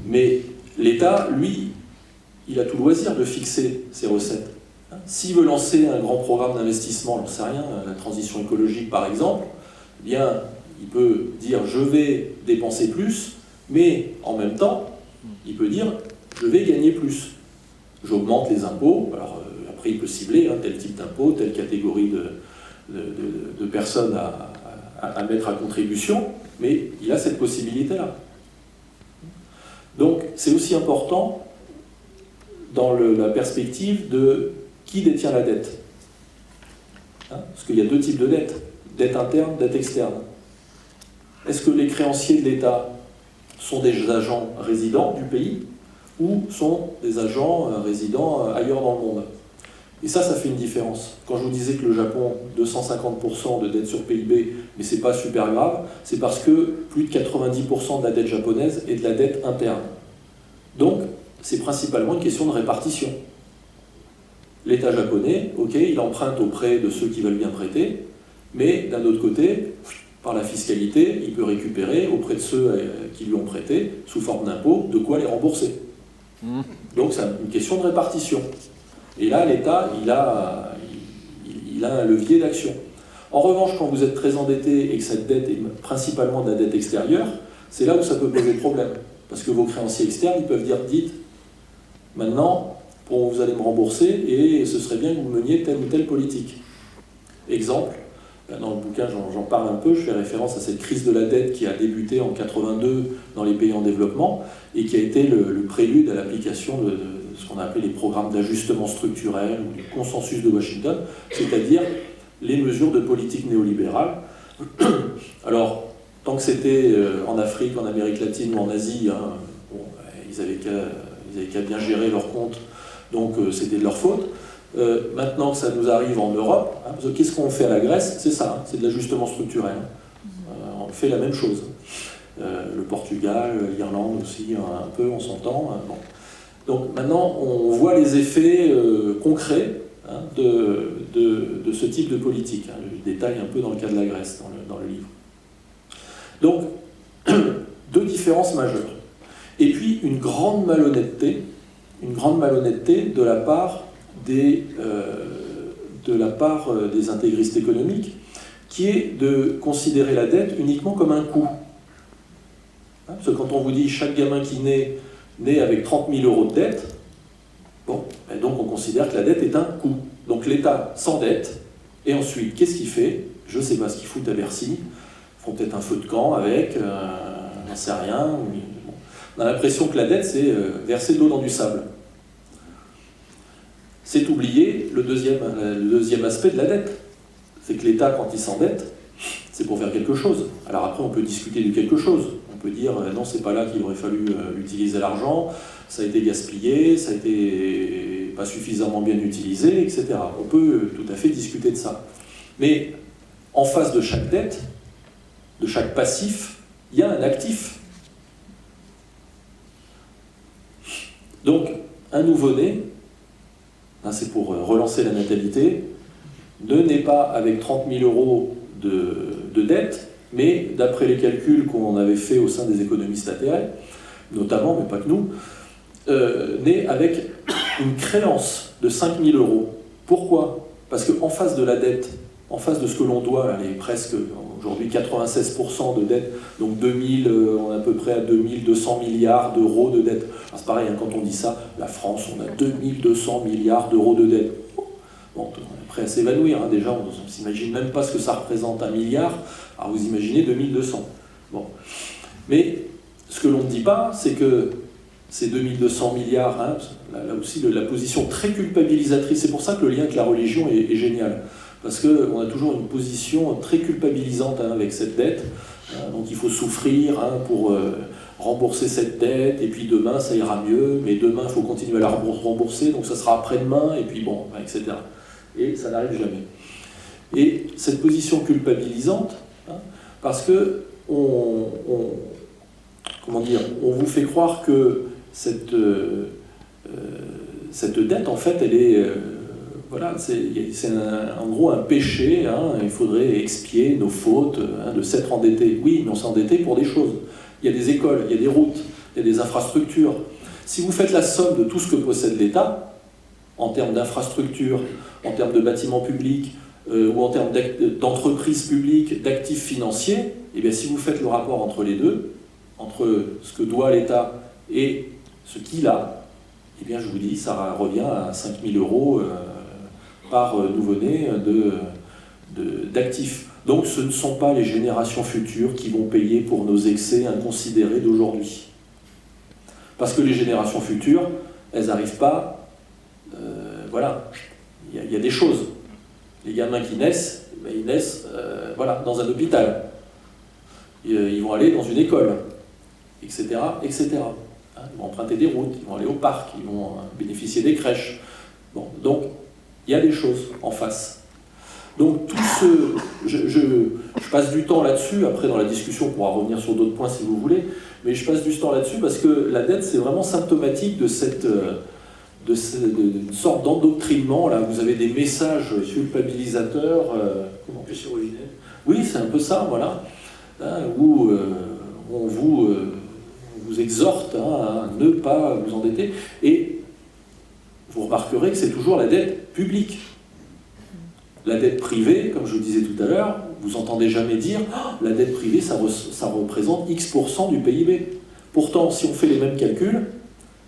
Mais l'État, lui, il a tout loisir de fixer ses recettes. S'il veut lancer un grand programme d'investissement, j'en sais rien, la transition écologique par exemple, eh bien, il peut dire je vais dépenser plus, mais en même temps, il peut dire je vais gagner plus. J'augmente les impôts, alors après il peut cibler tel type d'impôt, telle catégorie de personnes à mettre à contribution, mais il a cette possibilité-là. Donc c'est aussi important dans la perspective de qui détient la dette. Parce qu'il y a deux types de dettes, dette interne, dette externe. Est-ce que les créanciers de l'État sont des agents résidents du pays ou sont des agents résidents ailleurs dans le monde? Et ça fait une différence. Quand je vous disais que le Japon, 250% de dette sur PIB, mais c'est pas super grave, c'est parce que plus de 90% de la dette japonaise est de la dette interne. Donc, c'est principalement une question de répartition. L'État japonais, ok, il emprunte auprès de ceux qui veulent bien prêter, mais d'un autre côté, par la fiscalité, il peut récupérer auprès de ceux qui lui ont prêté, sous forme d'impôts, de quoi les rembourser. Donc c'est une question de répartition. Et là, l'État, il a un levier d'action. En revanche, quand vous êtes très endetté et que cette dette est principalement de la dette extérieure, c'est là où ça peut poser problème. Parce que vos créanciers externes, ils peuvent dire, dites, maintenant, vous allez me rembourser et ce serait bien que vous meniez telle ou telle politique. Exemple, dans le bouquin j'en parle un peu, je fais référence à cette crise de la dette qui a débuté en 82 dans les pays en développement et qui a été le prélude à l'application de ce qu'on a appelé les programmes d'ajustement structurel ou du consensus de Washington, c'est-à-dire les mesures de politique néolibérale. Alors, tant que c'était en Afrique, en Amérique latine ou en Asie, ils avaient qu'à bien gérer leurs comptes, donc c'était de leur faute. Maintenant que ça nous arrive en Europe, qu'est-ce qu'on fait à la Grèce? C'est ça, c'est de l'ajustement structurel. On fait la même chose. Le Portugal, l'Irlande aussi, un peu, on s'entend. Bon. Donc maintenant, on voit les effets concrets de ce type de politique. Je détaille un peu dans le cas de la Grèce, dans le livre. Donc, deux différences majeures. Et puis, une grande malhonnêteté de la part des intégristes économiques, qui est de considérer la dette uniquement comme un coût. Parce que quand on vous dit chaque gamin qui naît avec 30 000 € de dette, bon, et donc on considère que la dette est un coût. Donc l'État s'endette, et ensuite, qu'est-ce qu'il fait? Je ne sais pas ce qu'ils foutent à Bercy, ils font peut-être un feu de camp avec, j'en sais rien. Bon. On a l'impression que la dette, c'est verser de l'eau dans du sable. C'est oublier le deuxième aspect de la dette. C'est que l'État, quand il s'endette, c'est pour faire quelque chose. Alors après, on peut discuter de quelque chose. On peut dire, non, c'est pas là qu'il aurait fallu utiliser l'argent, ça a été gaspillé, ça a été pas suffisamment bien utilisé, etc. On peut tout à fait discuter de ça. Mais en face de chaque dette, de chaque passif, il y a un actif. Donc, un nouveau-né, c'est pour relancer la natalité, ne naît pas avec 30 000 euros de dette, mais d'après les calculs qu'on avait fait au sein des économistes atterrés, notamment, mais pas que nous, naît avec une créance de 5 000 euros. Pourquoi? Parce qu'en face de la dette, en face de ce que l'on doit, elle est presque aujourd'hui 96% de dette, donc on est à peu près à 2200 milliards d'euros de dette. C'est pareil, hein, quand on dit ça, la France, on a 2200 milliards d'euros de dette. Bon, on est prêt à s'évanouir, hein, déjà, on ne s'imagine même pas ce que ça représente 1 milliard, alors vous imaginez 2200. Bon. Mais ce que l'on ne dit pas, c'est que ces 2200 milliards, hein, là aussi la position très culpabilisatrice, c'est pour ça que le lien avec la religion est génial. Parce qu'on a toujours une position très culpabilisante avec cette dette. Donc il faut souffrir pour rembourser cette dette, et puis demain ça ira mieux, mais demain il faut continuer à la rembourser, donc ça sera après-demain, et puis bon, etc. Et ça n'arrive jamais. Et cette position culpabilisante, parce que comment dire, on vous fait croire que cette dette, en fait, elle est... voilà, c'est en gros un péché, hein, il faudrait expier nos fautes, hein, de s'être endetté. Oui, mais on s'est endetté pour des choses. Il y a des écoles, il y a des routes, il y a des infrastructures. Si vous faites la somme de tout ce que possède l'État, en termes d'infrastructures, en termes de bâtiments publics, ou en termes d'entreprises publiques, d'actifs financiers, eh bien, si vous faites le rapport entre les deux, entre ce que doit l'État et ce qu'il a, eh bien, je vous dis, ça revient à 5 000 euros par nouveau-né d'actifs. Donc ce ne sont pas les générations futures qui vont payer pour nos excès inconsidérés d'aujourd'hui. Parce que les générations futures, elles n'arrivent pas... voilà, il y a des choses. Les gamins qui naissent, ben, ils naissent voilà, dans un hôpital. Ils vont aller dans une école, etc. etc. Ils vont emprunter des routes, ils vont aller au parc, ils vont bénéficier des crèches. Bon, donc, il y a des choses en face. Donc, tout je passe du temps là-dessus, après dans la discussion, on pourra revenir sur d'autres points si vous voulez, mais je passe du temps là-dessus parce que la dette, c'est vraiment symptomatique de d'une sorte d'endoctrinement. Là, vous avez des messages culpabilisateurs. Comment on peut s'originer ? Oui, c'est un peu ça, voilà. Hein, où on vous exhorte à ne pas vous endetter. Et vous remarquerez que c'est toujours la dette publique. La dette privée, comme je vous disais tout à l'heure, vous n'entendez jamais dire oh, la dette privée, ça représente X% du PIB. Pourtant, si on fait les mêmes calculs,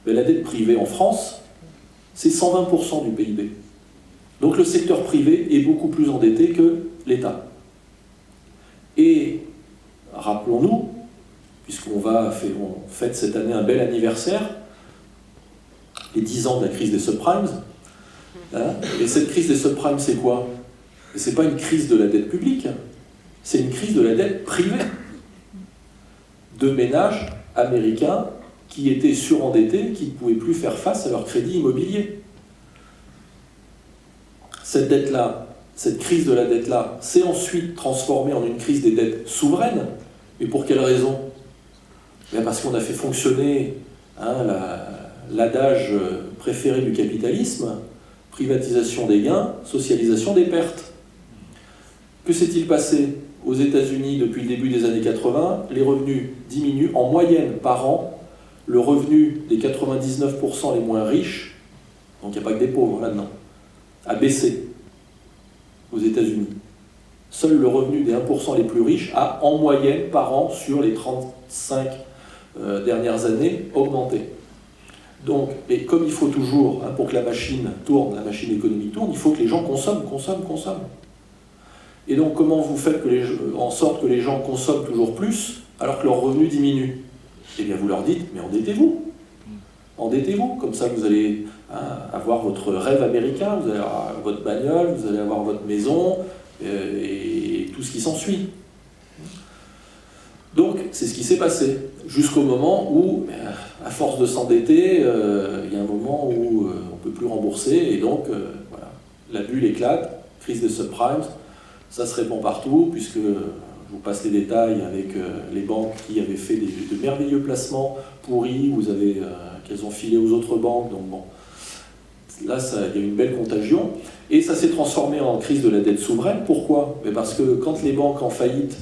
ben, la dette privée en France, c'est 120% du PIB. Donc le secteur privé est beaucoup plus endetté que l'État. Et rappelons-nous, puisqu'on fête cette année un bel anniversaire, les 10 ans de la crise des subprimes, hein, et cette crise des subprimes, c'est quoi? C'est pas une crise de la dette publique, c'est une crise de la dette privée. De ménages américains qui étaient surendettés, qui ne pouvaient plus faire face à leur crédit immobilier. Cette dette-là, cette crise de la dette-là, s'est ensuite transformée en une crise des dettes souveraines. Mais pour quelle raison? Bien parce qu'on a fait fonctionner l'adage préféré du capitalisme, privatisation des gains, socialisation des pertes. Que s'est-il passé aux États-Unis depuis le début des années 80? Les revenus diminuent en moyenne par an. Le revenu des 99% les moins riches, donc il n'y a pas que des pauvres là-dedans, a baissé aux États-Unis. Seul le revenu des 1% les plus riches a, en moyenne, par an, sur les 35 dernières années, augmenté. Donc, et comme il faut toujours, pour que la machine tourne, la machine économique tourne, il faut que les gens consomment. Et donc, comment vous faites en sorte que les gens consomment toujours plus, alors que leur revenu diminue? Eh bien, vous leur dites, mais endettez-vous. Endettez-vous, comme ça vous allez avoir votre rêve américain, vous allez avoir votre bagnole, vous allez avoir votre maison, et tout ce qui s'ensuit. Donc, c'est ce qui s'est passé. jusqu'au moment où, à force de s'endetter, il y a un moment où on ne peut plus rembourser, et donc voilà, la bulle éclate, crise des subprimes, ça se répand partout, puisque je vous passe les détails avec les banques qui avaient fait de merveilleux placements pourris, qu'elles ont filé aux autres banques, donc bon, là il y a eu une belle contagion, et ça s'est transformé en crise de la dette souveraine. Pourquoi? Mais parce que quand les banques en faillite,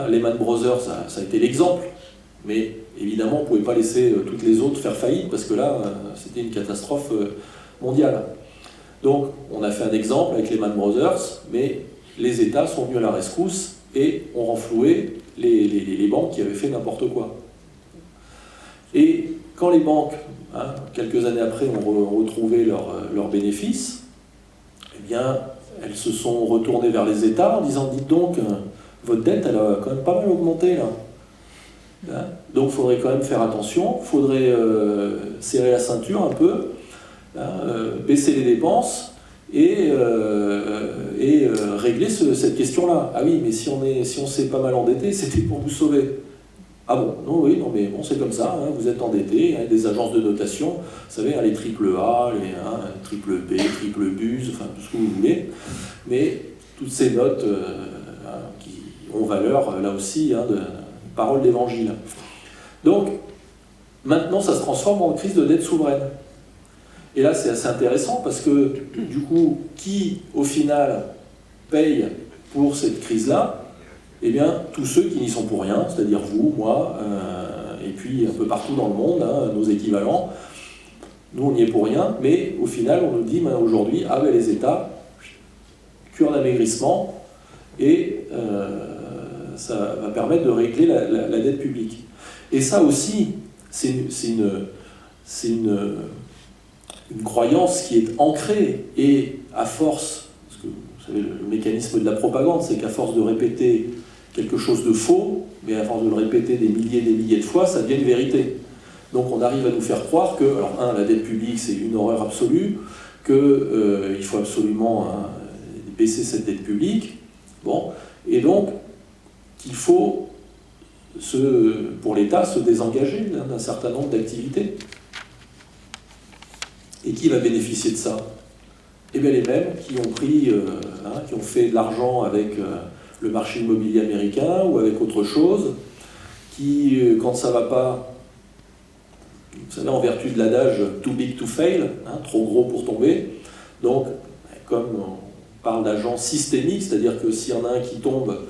Lehman Brothers, ça a été l'exemple, mais évidemment on ne pouvait pas laisser toutes les autres faire faillite, parce que là c'était une catastrophe mondiale. Donc on a fait un exemple avec Lehman Brothers, mais les États sont venus à la rescousse et ont renfloué les banques qui avaient fait n'importe quoi. Et quand les banques, quelques années après, ont retrouvé leurs bénéfices, eh bien, elles se sont retournées vers les États en disant « Dites donc, votre dette, elle a quand même pas mal augmenté, là. Donc, il faudrait quand même faire attention, il faudrait serrer la ceinture un peu, baisser les dépenses, et régler cette question-là. Ah oui, mais si on s'est pas mal endetté, c'était pour vous sauver. Ah bon, non, oui, non, mais bon, c'est comme ça, vous êtes endetté, des agences de notation, vous savez, les triple A, les triple B, triple BUS, enfin tout ce que vous voulez, mais toutes ces notes qui ont valeur, là aussi, de parole d'évangile. Donc, maintenant, ça se transforme en crise de dette souveraine. Et là, c'est assez intéressant parce que, du coup, qui, au final, paye pour cette crise-là? Eh bien, tous ceux qui n'y sont pour rien, c'est-à-dire vous, moi, et puis un peu partout dans le monde, nos équivalents. Nous, on n'y est pour rien, mais au final, on nous dit aujourd'hui, les États, cure d'amaigrissement, et ça va permettre de régler la dette publique. Et ça aussi, c'est une croyance qui est ancrée, et à force, parce que vous savez, le mécanisme de la propagande, c'est qu'à force de répéter quelque chose de faux, mais à force de le répéter des milliers de fois, ça devient une vérité. Donc on arrive à nous faire croire que, alors la dette publique c'est une horreur absolue, qu'il faut absolument baisser cette dette publique, bon, et donc qu'il faut, pour l'État, se désengager d'un certain nombre d'activités. Et qui va bénéficier de ça? Eh bien les mêmes qui ont pris, qui ont fait de l'argent avec le marché immobilier américain ou avec autre chose, qui, quand ça ne va pas, vous savez, en vertu de l'adage « too big to fail », trop gros pour tomber, donc comme on parle d'agents systémiques, c'est-à-dire que s'il y en a un qui tombe,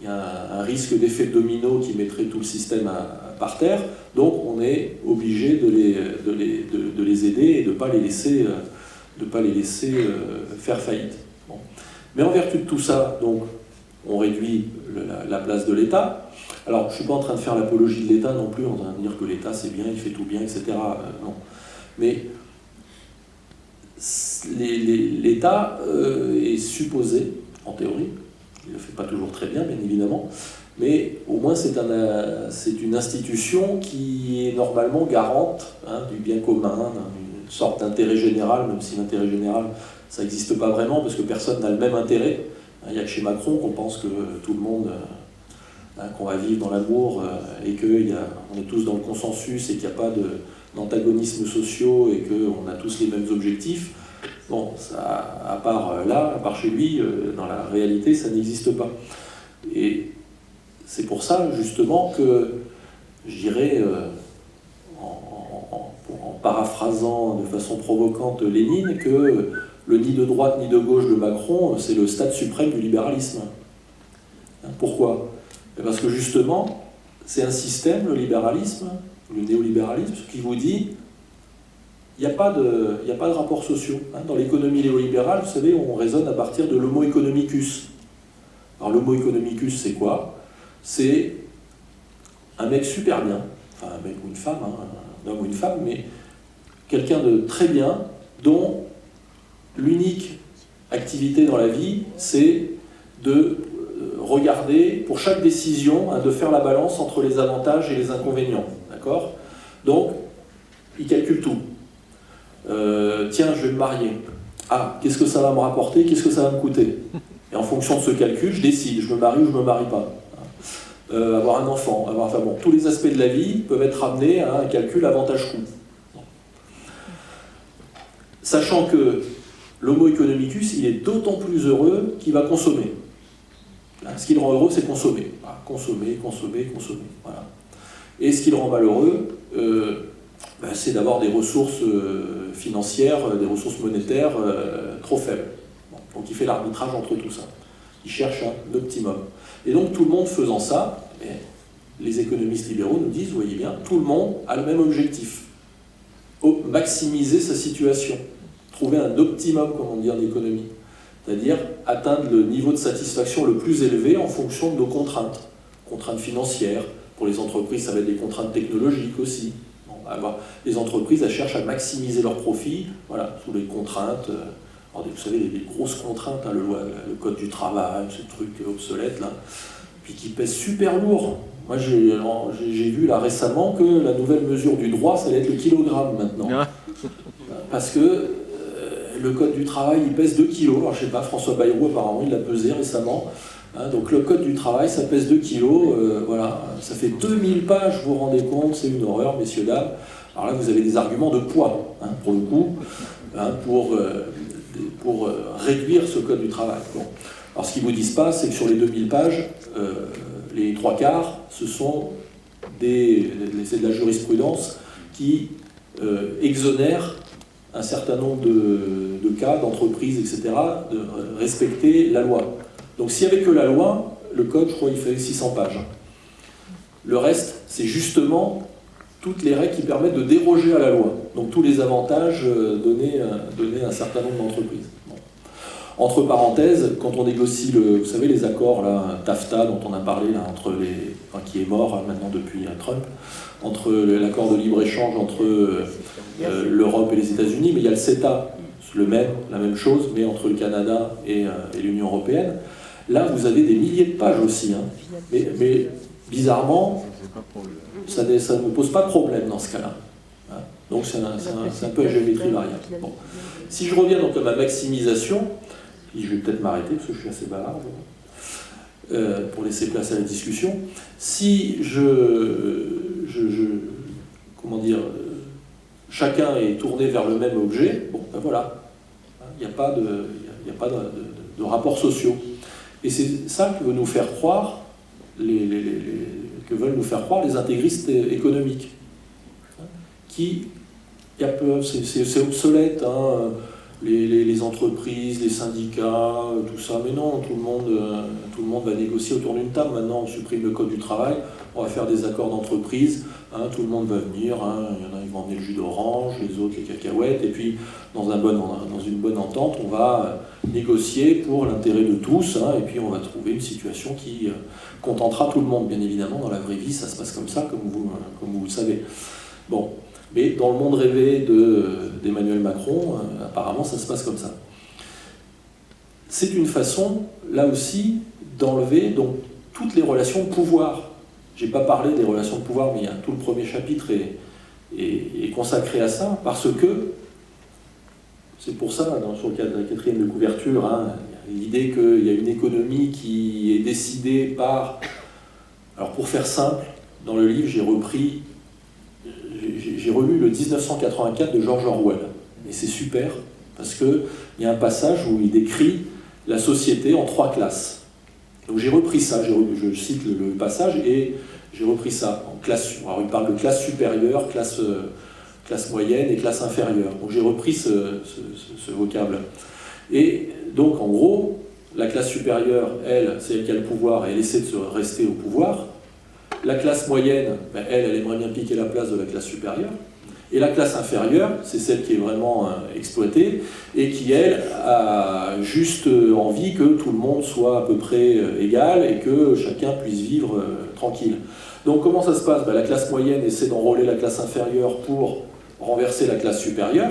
il y a un risque d'effet domino qui mettrait tout le système par terre, donc on est obligé de les aider et de ne pas les laisser, faire faillite. Bon. Mais en vertu de tout ça, donc, on réduit la place de l'État. Alors, je ne suis pas en train de faire l'apologie de l'État non plus, en train de dire que l'État c'est bien, il fait tout bien, etc. Non. Mais l'État est supposé, en théorie, il ne le fait pas toujours très bien, bien évidemment, mais au moins c'est une institution qui est normalement garante du bien commun, d'une sorte d'intérêt général, même si l'intérêt général, ça n'existe pas vraiment, parce que personne n'a le même intérêt. Il n'y a que chez Macron qu'on pense que tout le monde, qu'on va vivre dans l'amour, et qu'on est tous dans le consensus, et qu'il n'y a pas d'antagonismes sociaux, et qu'on a tous les mêmes objectifs. Bon, ça, à part chez lui, dans la réalité, ça n'existe pas. Et c'est pour ça, justement, que je dirais, en paraphrasant de façon provocante Lénine, que le ni de droite ni de gauche de Macron, c'est le stade suprême du libéralisme. Pourquoi? Parce que justement, c'est un système, le libéralisme, le néolibéralisme, qui vous dit il n'y a pas de rapports sociaux. Dans l'économie néolibérale, vous savez, on raisonne à partir de l'homo economicus. Alors l'homo economicus, c'est quoi? C'est un mec super bien, enfin un mec ou une femme, un homme ou une femme, mais quelqu'un de très bien, dont l'unique activité dans la vie, c'est de regarder, pour chaque décision, de faire la balance entre les avantages et les inconvénients. D'accord? Donc, il calcule tout. Tiens, je vais me marier. Ah, qu'est-ce que ça va me rapporter? Qu'est-ce que ça va me coûter? Et en fonction de ce calcul, je décide, je me marie ou je ne me marie pas. avoir un enfant, enfin bon, tous les aspects de la vie peuvent être ramenés à un calcul avantage-coût. Sachant que l'homo economicus, il est d'autant plus heureux qu'il va consommer. Ce qui le rend heureux, c'est consommer. Voilà, consommer. Voilà. Et ce qui le rend malheureux, c'est d'avoir des ressources financières, des ressources monétaires trop faibles. Bon, donc il fait l'arbitrage entre tout ça. Il cherche un optimum. Et donc tout le monde faisant ça, les économistes libéraux nous disent, vous voyez bien, tout le monde a le même objectif. Maximiser sa situation. Trouver un optimum, comme on dit en économie. C'est-à-dire atteindre le niveau de satisfaction le plus élevé en fonction de nos contraintes. Contraintes financières, pour les entreprises, ça va être des contraintes technologiques aussi. Bon, alors, les entreprises, elles cherchent à maximiser leurs profits, voilà, sous les contraintes. Alors, vous savez, les grosses contraintes, hein, le code du travail, ce truc obsolète, là, puis qui pèse super lourd. Moi, j'ai vu là récemment que la nouvelle mesure du droit, ça allait être le kilogramme maintenant. Parce que le code du travail, il pèse 2 kilos. Alors, je sais pas, François Bayrou, apparemment, il l'a pesé récemment. Hein, donc, le code du travail, ça pèse 2 kilos. Voilà, ça fait 2000 pages, vous vous rendez compte, c'est une horreur, messieurs, dames. Alors là, vous avez des arguments de poids, hein, pour le coup, hein, pour réduire ce code du travail. Bon. Alors, ce qu'ils ne vous disent pas, c'est que sur les 2000 pages, les 3/4, ce sont c'est de la jurisprudence qui exonère un certain nombre de cas, d'entreprises, etc., de respecter la loi. Donc s'il n'y avait que la loi, le code, je crois, il fait 600 pages. Le reste, c'est justement toutes les règles qui permettent de déroger à la loi. Donc tous les avantages donnés à un certain nombre d'entreprises. Bon. Entre parenthèses, quand on négocie, vous savez, les accords, là, TAFTA, dont on a parlé, là, qui est mort hein, maintenant depuis Trump, entre l'accord de libre-échange entre l'Europe et les États-Unis, mais il y a le CETA, la même chose, mais entre le Canada et l'Union européenne. Là, vous avez des milliers de pages aussi. Hein. Mais bizarrement, ça ne pose pas de problème dans ce cas-là. Hein. Donc c'est un peu à géométrie variable. Bon. Si je reviens donc à ma maximisation, je vais peut-être m'arrêter parce que je suis assez bavard, pour laisser place à la discussion. Si comment dire, chacun est tourné vers le même objet, bon, ben voilà, il n'y a pas de rapports sociaux. Et c'est ça que veut nous faire croire que veulent nous faire croire les intégristes économiques. C'est obsolète, hein, les entreprises, les syndicats, tout ça, mais non, tout le monde va négocier autour d'une table. Maintenant, on supprime le code du travail, on va faire des accords d'entreprise, hein, tout le monde va venir, hein, il y en a qui vont emmener le jus d'orange, les autres les cacahuètes, et puis dans une bonne entente, on va négocier pour l'intérêt de tous, hein, et puis on va trouver une situation qui contentera tout le monde. Bien évidemment, dans la vraie vie, ça se passe comme ça, comme vous le savez. Bon. Mais dans le monde rêvé d'Emmanuel Macron, apparemment, ça se passe comme ça. C'est une façon, là aussi, d'enlever donc toutes les relations de pouvoir. Je n'ai pas parlé des relations de pouvoir, mais tout le premier chapitre est consacré à ça, parce que, c'est pour ça, sur la 4e de couverture, hein, l'idée qu'il y a une économie qui est décidée par... Alors pour faire simple, dans le livre, j'ai relu le 1984 de George Orwell. Et c'est super, parce qu'il y a un passage où il décrit la société en 3 classes. Donc j'ai repris ça, je cite le passage, et j'ai repris ça en classe. Alors il parle de classe supérieure, classe moyenne et classe inférieure. Donc j'ai repris ce vocable. Et donc en gros, la classe supérieure, elle, c'est elle qui a le pouvoir, et elle essaie de rester au pouvoir. La classe moyenne, ben, elle aimerait bien piquer la place de la classe supérieure. Et la classe inférieure, c'est celle qui est vraiment exploitée et qui, elle, a juste envie que tout le monde soit à peu près égal et que chacun puisse vivre tranquille. Donc comment ça se passe? Ben, la classe moyenne essaie d'enrôler la classe inférieure pour renverser la classe supérieure.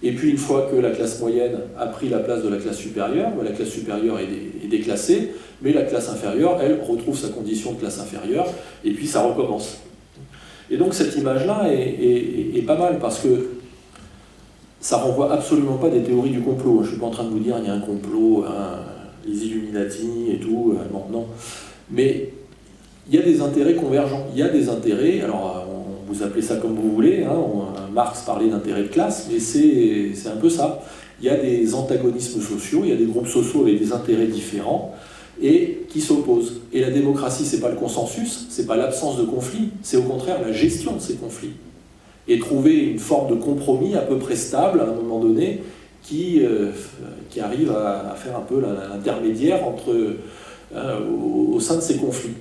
Et puis une fois que la classe moyenne a pris la place de la classe supérieure, ben, la classe supérieure est déclassée, mais la classe inférieure, elle, retrouve sa condition de classe inférieure, et puis ça recommence. Et donc cette image-là est pas mal, parce que ça renvoie absolument pas des théories du complot. Je ne suis pas en train de vous dire il y a un complot, hein, les Illuminati et tout, non. Mais il y a des intérêts convergents. Il y a des intérêts, alors vous appelez ça comme vous voulez, hein, Marx parlait d'intérêts de classe, mais c'est un peu ça. Il y a des antagonismes sociaux, il y a des groupes sociaux avec des intérêts différents, et qui s'opposent. Et la démocratie, c'est pas le consensus, c'est pas l'absence de conflit, c'est au contraire la gestion de ces conflits. Et trouver une forme de compromis à peu près stable, à un moment donné, qui arrive à faire un peu l'intermédiaire au sein de ces conflits.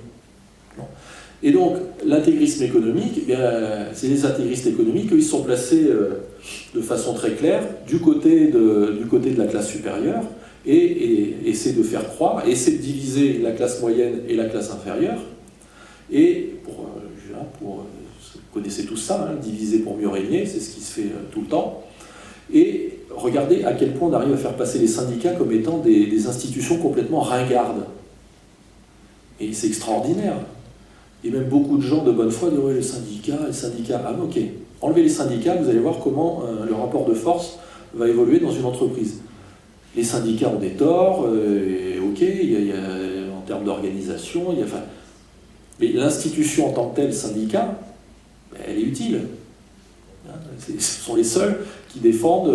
Et donc, l'intégrisme économique, eh c'est les intégristes économiques, eux, ils sont placés de façon très claire du côté de la classe supérieure et essaient de faire croire, essaient de diviser la classe moyenne et la classe inférieure. Et vous connaissez tous ça, hein, diviser pour mieux régner, c'est ce qui se fait tout le temps. Et regardez à quel point on arrive à faire passer les syndicats comme étant des institutions complètement ringardes. Et c'est extraordinaire. Et même beaucoup de gens de bonne foi disent ouais, les syndicats, ah ok, enlevez les syndicats, vous allez voir comment le rapport de force va évoluer dans une entreprise. Les syndicats ont des torts, ok, il y a, en termes d'organisation, mais l'institution en tant que telle, syndicat, elle est utile. Ce sont les seuls qui défendent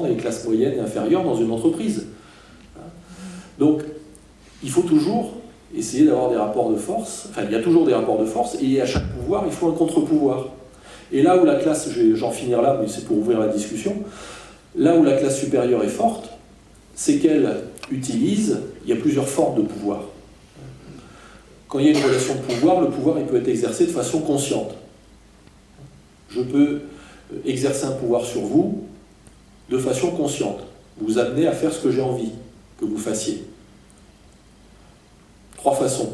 les classes moyennes et inférieures dans une entreprise. Donc, il faut toujours essayer d'avoir des rapports de force, enfin il y a toujours des rapports de force, et à chaque pouvoir, il faut un contre-pouvoir. Et là où la classe, j'en finir là, mais c'est pour ouvrir la discussion, là où la classe supérieure est forte, c'est qu'elle utilise, il y a plusieurs formes de pouvoir. Quand il y a une relation de pouvoir, le pouvoir il peut être exercé de façon consciente. Je peux exercer un pouvoir sur vous de façon consciente, vous amener à faire ce que j'ai envie que vous fassiez. 3 façons.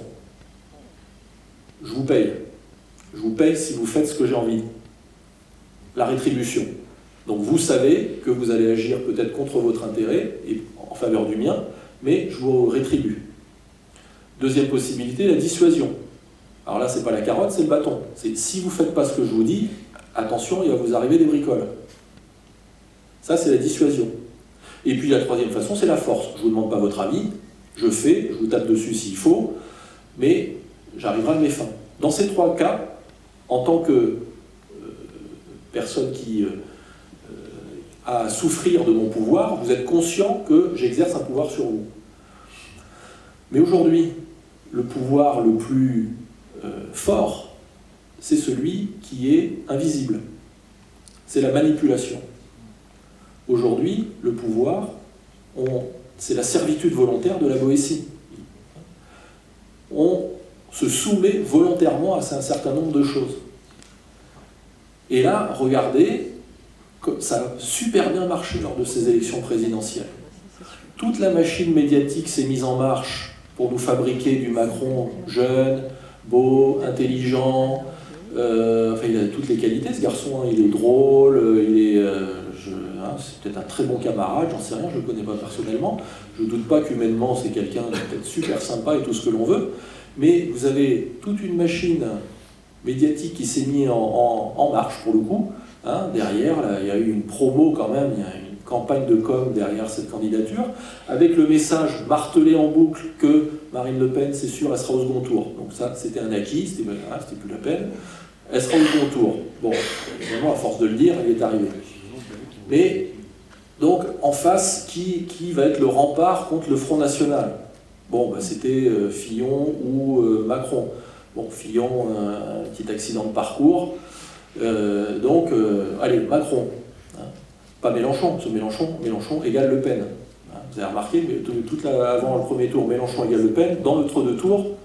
Je vous paye. Je vous paye si vous faites ce que j'ai envie. La rétribution. Donc vous savez que vous allez agir peut-être contre votre intérêt et en faveur du mien, mais je vous rétribue. Deuxième possibilité, la dissuasion. Alors là, c'est pas la carotte, c'est le bâton. C'est si vous ne faites pas ce que je vous dis, attention, il va vous arriver des bricoles. Ça, c'est la dissuasion. Et puis la troisième façon, c'est la force. Je ne vous demande pas votre avis, je fais, je vous tape dessus s'il faut, mais j'arriverai à mes fins. Dans ces 3 cas, en tant que personne qui a à souffrir de mon pouvoir, vous êtes conscient que j'exerce un pouvoir sur vous. Mais aujourd'hui, le pouvoir le plus fort, c'est celui qui est invisible. C'est la manipulation. Aujourd'hui, le pouvoir, c'est la servitude volontaire de la Boétie. On se soumet volontairement à un certain nombre de choses. Et là, regardez, ça a super bien marché lors de ces élections présidentielles. Toute la machine médiatique s'est mise en marche pour nous fabriquer du Macron jeune, beau, intelligent, enfin il a toutes les qualités ce garçon, hein, il est drôle, c'est peut-être un très bon camarade, j'en sais rien, je ne le connais pas personnellement, je ne doute pas qu'humainement c'est quelqu'un de peut-être super sympa et tout ce que l'on veut, mais vous avez toute une machine médiatique qui s'est mise en marche pour le coup, hein, derrière, là, il y a eu une promo quand même, il y a une campagne de com derrière cette candidature, avec le message martelé en boucle que Marine Le Pen, c'est sûr, elle sera au second tour. Donc ça, c'était un acquis, c'était plus la peine. Elle sera au second tour. Bon, évidemment, à force de le dire, elle est arrivée. Mais, donc, en face, qui va être le rempart contre le Front National? Bon, c'était Fillon ou Macron. Bon, Fillon, un petit accident de parcours. Allez, Macron. Pas Mélenchon, parce que Mélenchon égale Le Pen. Vous avez remarqué, avant le premier tour, Mélenchon égale Le Pen, dans l'autre tour,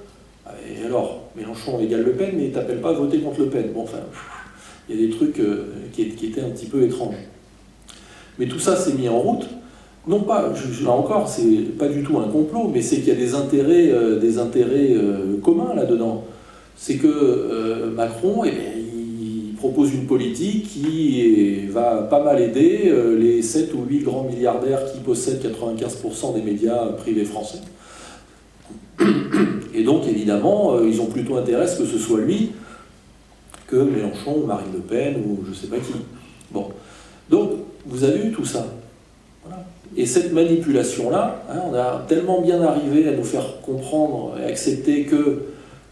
et alors, Mélenchon égale Le Pen, mais il ne t'appelle pas à voter contre Le Pen. Bon, enfin, il y a des trucs qui étaient un petit peu étranges. Mais tout ça s'est mis en route, non pas, là encore, c'est pas du tout un complot, mais c'est qu'il y a des intérêts communs là-dedans. C'est que Macron, il propose une politique qui va pas mal aider les 7 ou 8 grands milliardaires qui possèdent 95% des médias privés français. Et donc, évidemment, ils ont plutôt intérêt à ce que ce soit lui que Mélenchon ou Marine Le Pen ou je sais pas qui. Bon. Donc, vous avez eu tout ça. Voilà. Et cette manipulation-là, hein, on a tellement bien arrivé à nous faire comprendre et accepter que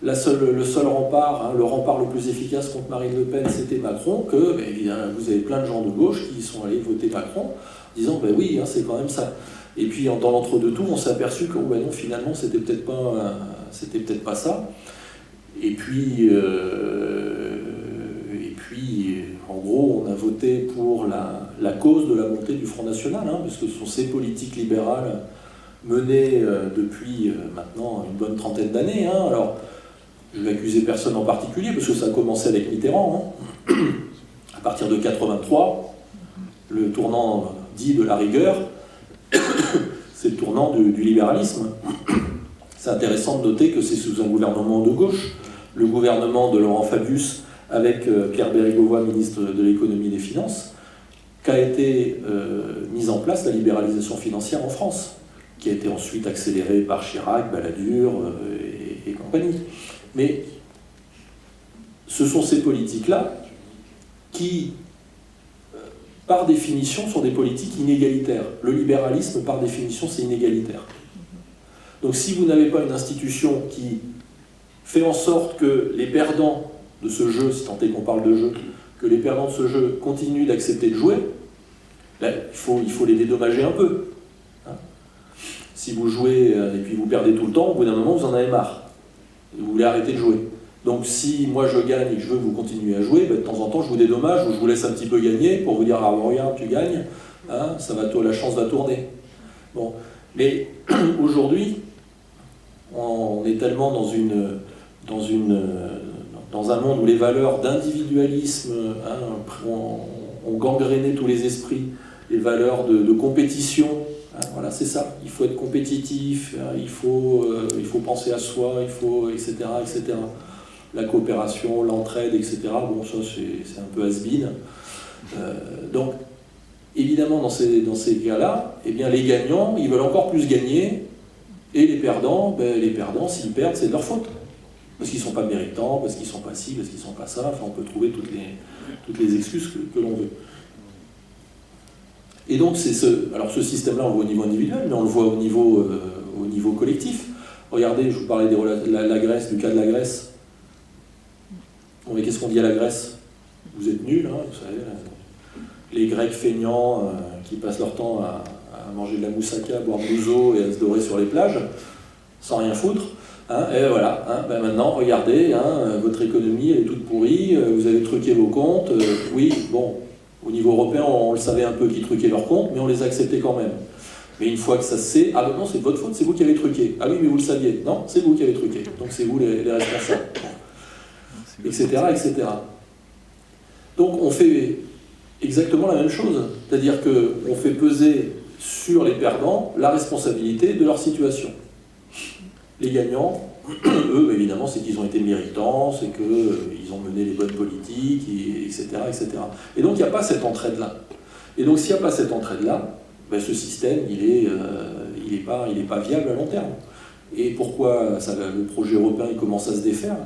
le seul rempart, le rempart le plus efficace contre Marine Le Pen, c'était Macron, que évidemment, vous avez plein de gens de gauche qui sont allés voter Macron, disant oui, c'est quand même ça. Et puis dans l'entre-deux-tours, on s'est aperçu que non, finalement, c'était peut-être pas ça. Et puis, en gros, on a voté pour la cause de la montée du Front National, parce que ce sont ces politiques libérales menées depuis maintenant une bonne trentaine d'années. Alors, je ne vais accuser personne en particulier, parce que ça a commencé avec Mitterrand. À partir de 83, le tournant dit de la rigueur, c'est le tournant du libéralisme. C'est intéressant de noter que c'est sous un gouvernement de gauche, le gouvernement de Laurent Fabius, avec Pierre Bérégovoy, ministre de l'économie et des finances, qu'a été mise en place la libéralisation financière en France, qui a été ensuite accélérée par Chirac, Balladur et compagnie. Mais ce sont ces politiques-là qui, par définition, sont des politiques inégalitaires. Le libéralisme, par définition, c'est inégalitaire. Donc si vous n'avez pas une institution qui fait en sorte que les perdants de ce jeu, si tant est qu'on parle de jeu, que les perdants de ce jeu continuent d'accepter de jouer, là, il faut les dédommager un peu. Si vous jouez et puis vous perdez tout le temps, au bout d'un moment, vous en avez marre. Vous voulez arrêter de jouer. Donc si moi je gagne et que je veux que vous continuez à jouer, de temps en temps je vous dédommage ou je vous laisse un petit peu gagner pour vous dire « Ah regarde, tu gagnes, la chance va tourner ». Bon. Mais aujourd'hui, on est tellement dans un monde où les valeurs d'individualisme ont gangréné tous les esprits, les valeurs de compétition. Voilà, c'est ça. Il faut être compétitif, il faut penser à soi, etc., etc. La coopération, l'entraide, etc. Bon, ça, c'est un peu has-been. Donc, évidemment, dans ces cas-là, eh bien, les gagnants, ils veulent encore plus gagner, et les perdants, s'ils perdent, c'est de leur faute. Parce qu'ils ne sont pas méritants, parce qu'ils ne sont pas ci, parce qu'ils ne sont pas ça. Enfin, on peut trouver toutes les excuses que l'on veut. Et donc, ce système-là, on le voit au niveau individuel, mais on le voit au niveau collectif. Regardez, je vous parlais de la Grèce, du cas de la Grèce. Bon, mais qu'est-ce qu'on dit à la Grèce? Vous êtes nuls, vous savez, les Grecs feignants qui passent leur temps à manger de la moussaka, à boire de l'ouzo et à se dorer sur les plages, sans rien foutre. Et voilà, maintenant, regardez, votre économie, elle est toute pourrie, vous avez truqué vos comptes. Oui, bon, au niveau européen, on le savait un peu qui truquaient leurs comptes, mais on les a acceptés quand même. Mais une fois que ça se sait, non, c'est de votre faute, c'est vous qui avez truqué. Ah oui, mais vous le saviez. Non, c'est vous qui avez truqué. Donc c'est vous les responsables. Etc., etc. Donc on fait exactement la même chose. C'est-à-dire qu'on fait peser sur les perdants la responsabilité de leur situation. Les gagnants, eux, évidemment, c'est qu'ils ont été méritants, c'est qu'ils ont mené les bonnes politiques, etc., etc. Et donc, il n'y a pas cette entraide-là. Et donc, s'il n'y a pas cette entraide-là, ce système, il est pas viable à long terme. Et pourquoi le projet européen il commence à se défaire?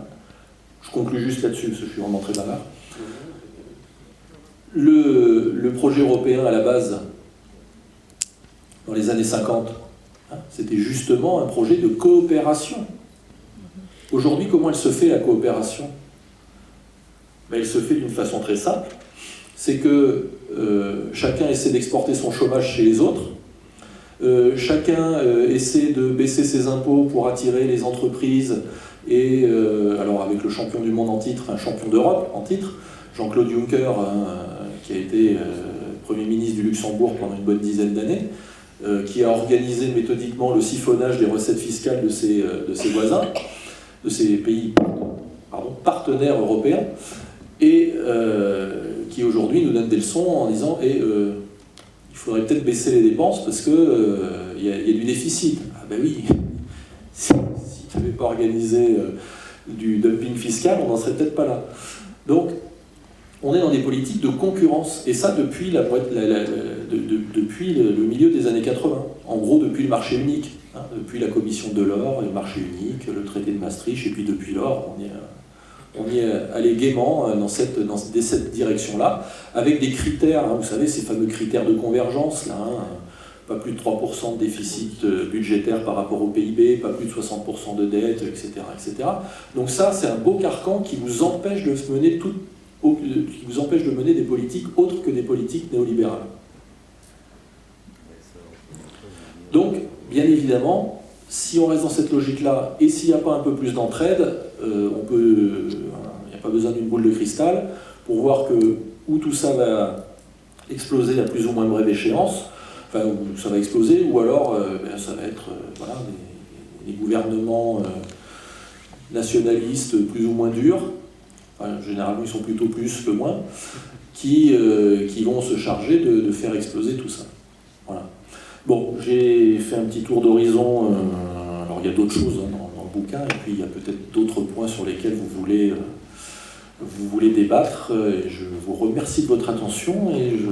Je conclue juste là-dessus, parce que je suis vraiment très bavard. Le projet européen, à la base, dans les années 50, c'était justement un projet de coopération. Aujourd'hui, comment elle se fait, la coopération? Elle se fait d'une façon très simple. C'est que chacun essaie d'exporter son chômage chez les autres. Chacun essaie de baisser ses impôts pour attirer les entreprises. Et alors avec le champion du monde en titre, un champion d'Europe en titre, Jean-Claude Juncker, qui a été Premier ministre du Luxembourg pendant une bonne dizaine d'années, qui a organisé méthodiquement le siphonnage des recettes fiscales de ses voisins, de ses pays partenaires européens, et qui aujourd'hui nous donne des leçons en disant il faudrait peut-être baisser les dépenses parce qu'il y a du déficit. Ah ben oui, si tu n'avais pas organisé du dumping fiscal, on n'en serait peut-être pas là. Donc, on est dans des politiques de concurrence, et ça depuis le milieu des années 80. En gros, depuis le marché unique, depuis la commission Delors, le marché unique, le traité de Maastricht, et puis depuis lors, on y est allé gaiement dans cette direction-là, avec des critères, vous savez, ces fameux critères de convergence, là, pas plus de 3% de déficit budgétaire par rapport au PIB, pas plus de 60% de dette, etc., etc. Donc ça, c'est un beau carcan qui vous empêche de mener des politiques autres que des politiques néolibérales. Donc, bien évidemment, si on reste dans cette logique-là, et s'il n'y a pas un peu plus d'entraide, il n'y a pas besoin d'une boule de cristal pour voir où tout ça va exploser à plus ou moins brève échéance, enfin, où ça va exploser, ou alors ça va être voilà, des gouvernements nationalistes plus ou moins durs, enfin, généralement ils sont plutôt plus que moins, qui vont se charger de faire exploser tout ça. Voilà. Bon, j'ai fait un petit tour d'horizon, alors il y a d'autres choses hein, dans le bouquin, et puis il y a peut-être d'autres points sur lesquels vous voulez débattre, et je vous remercie de votre attention, et je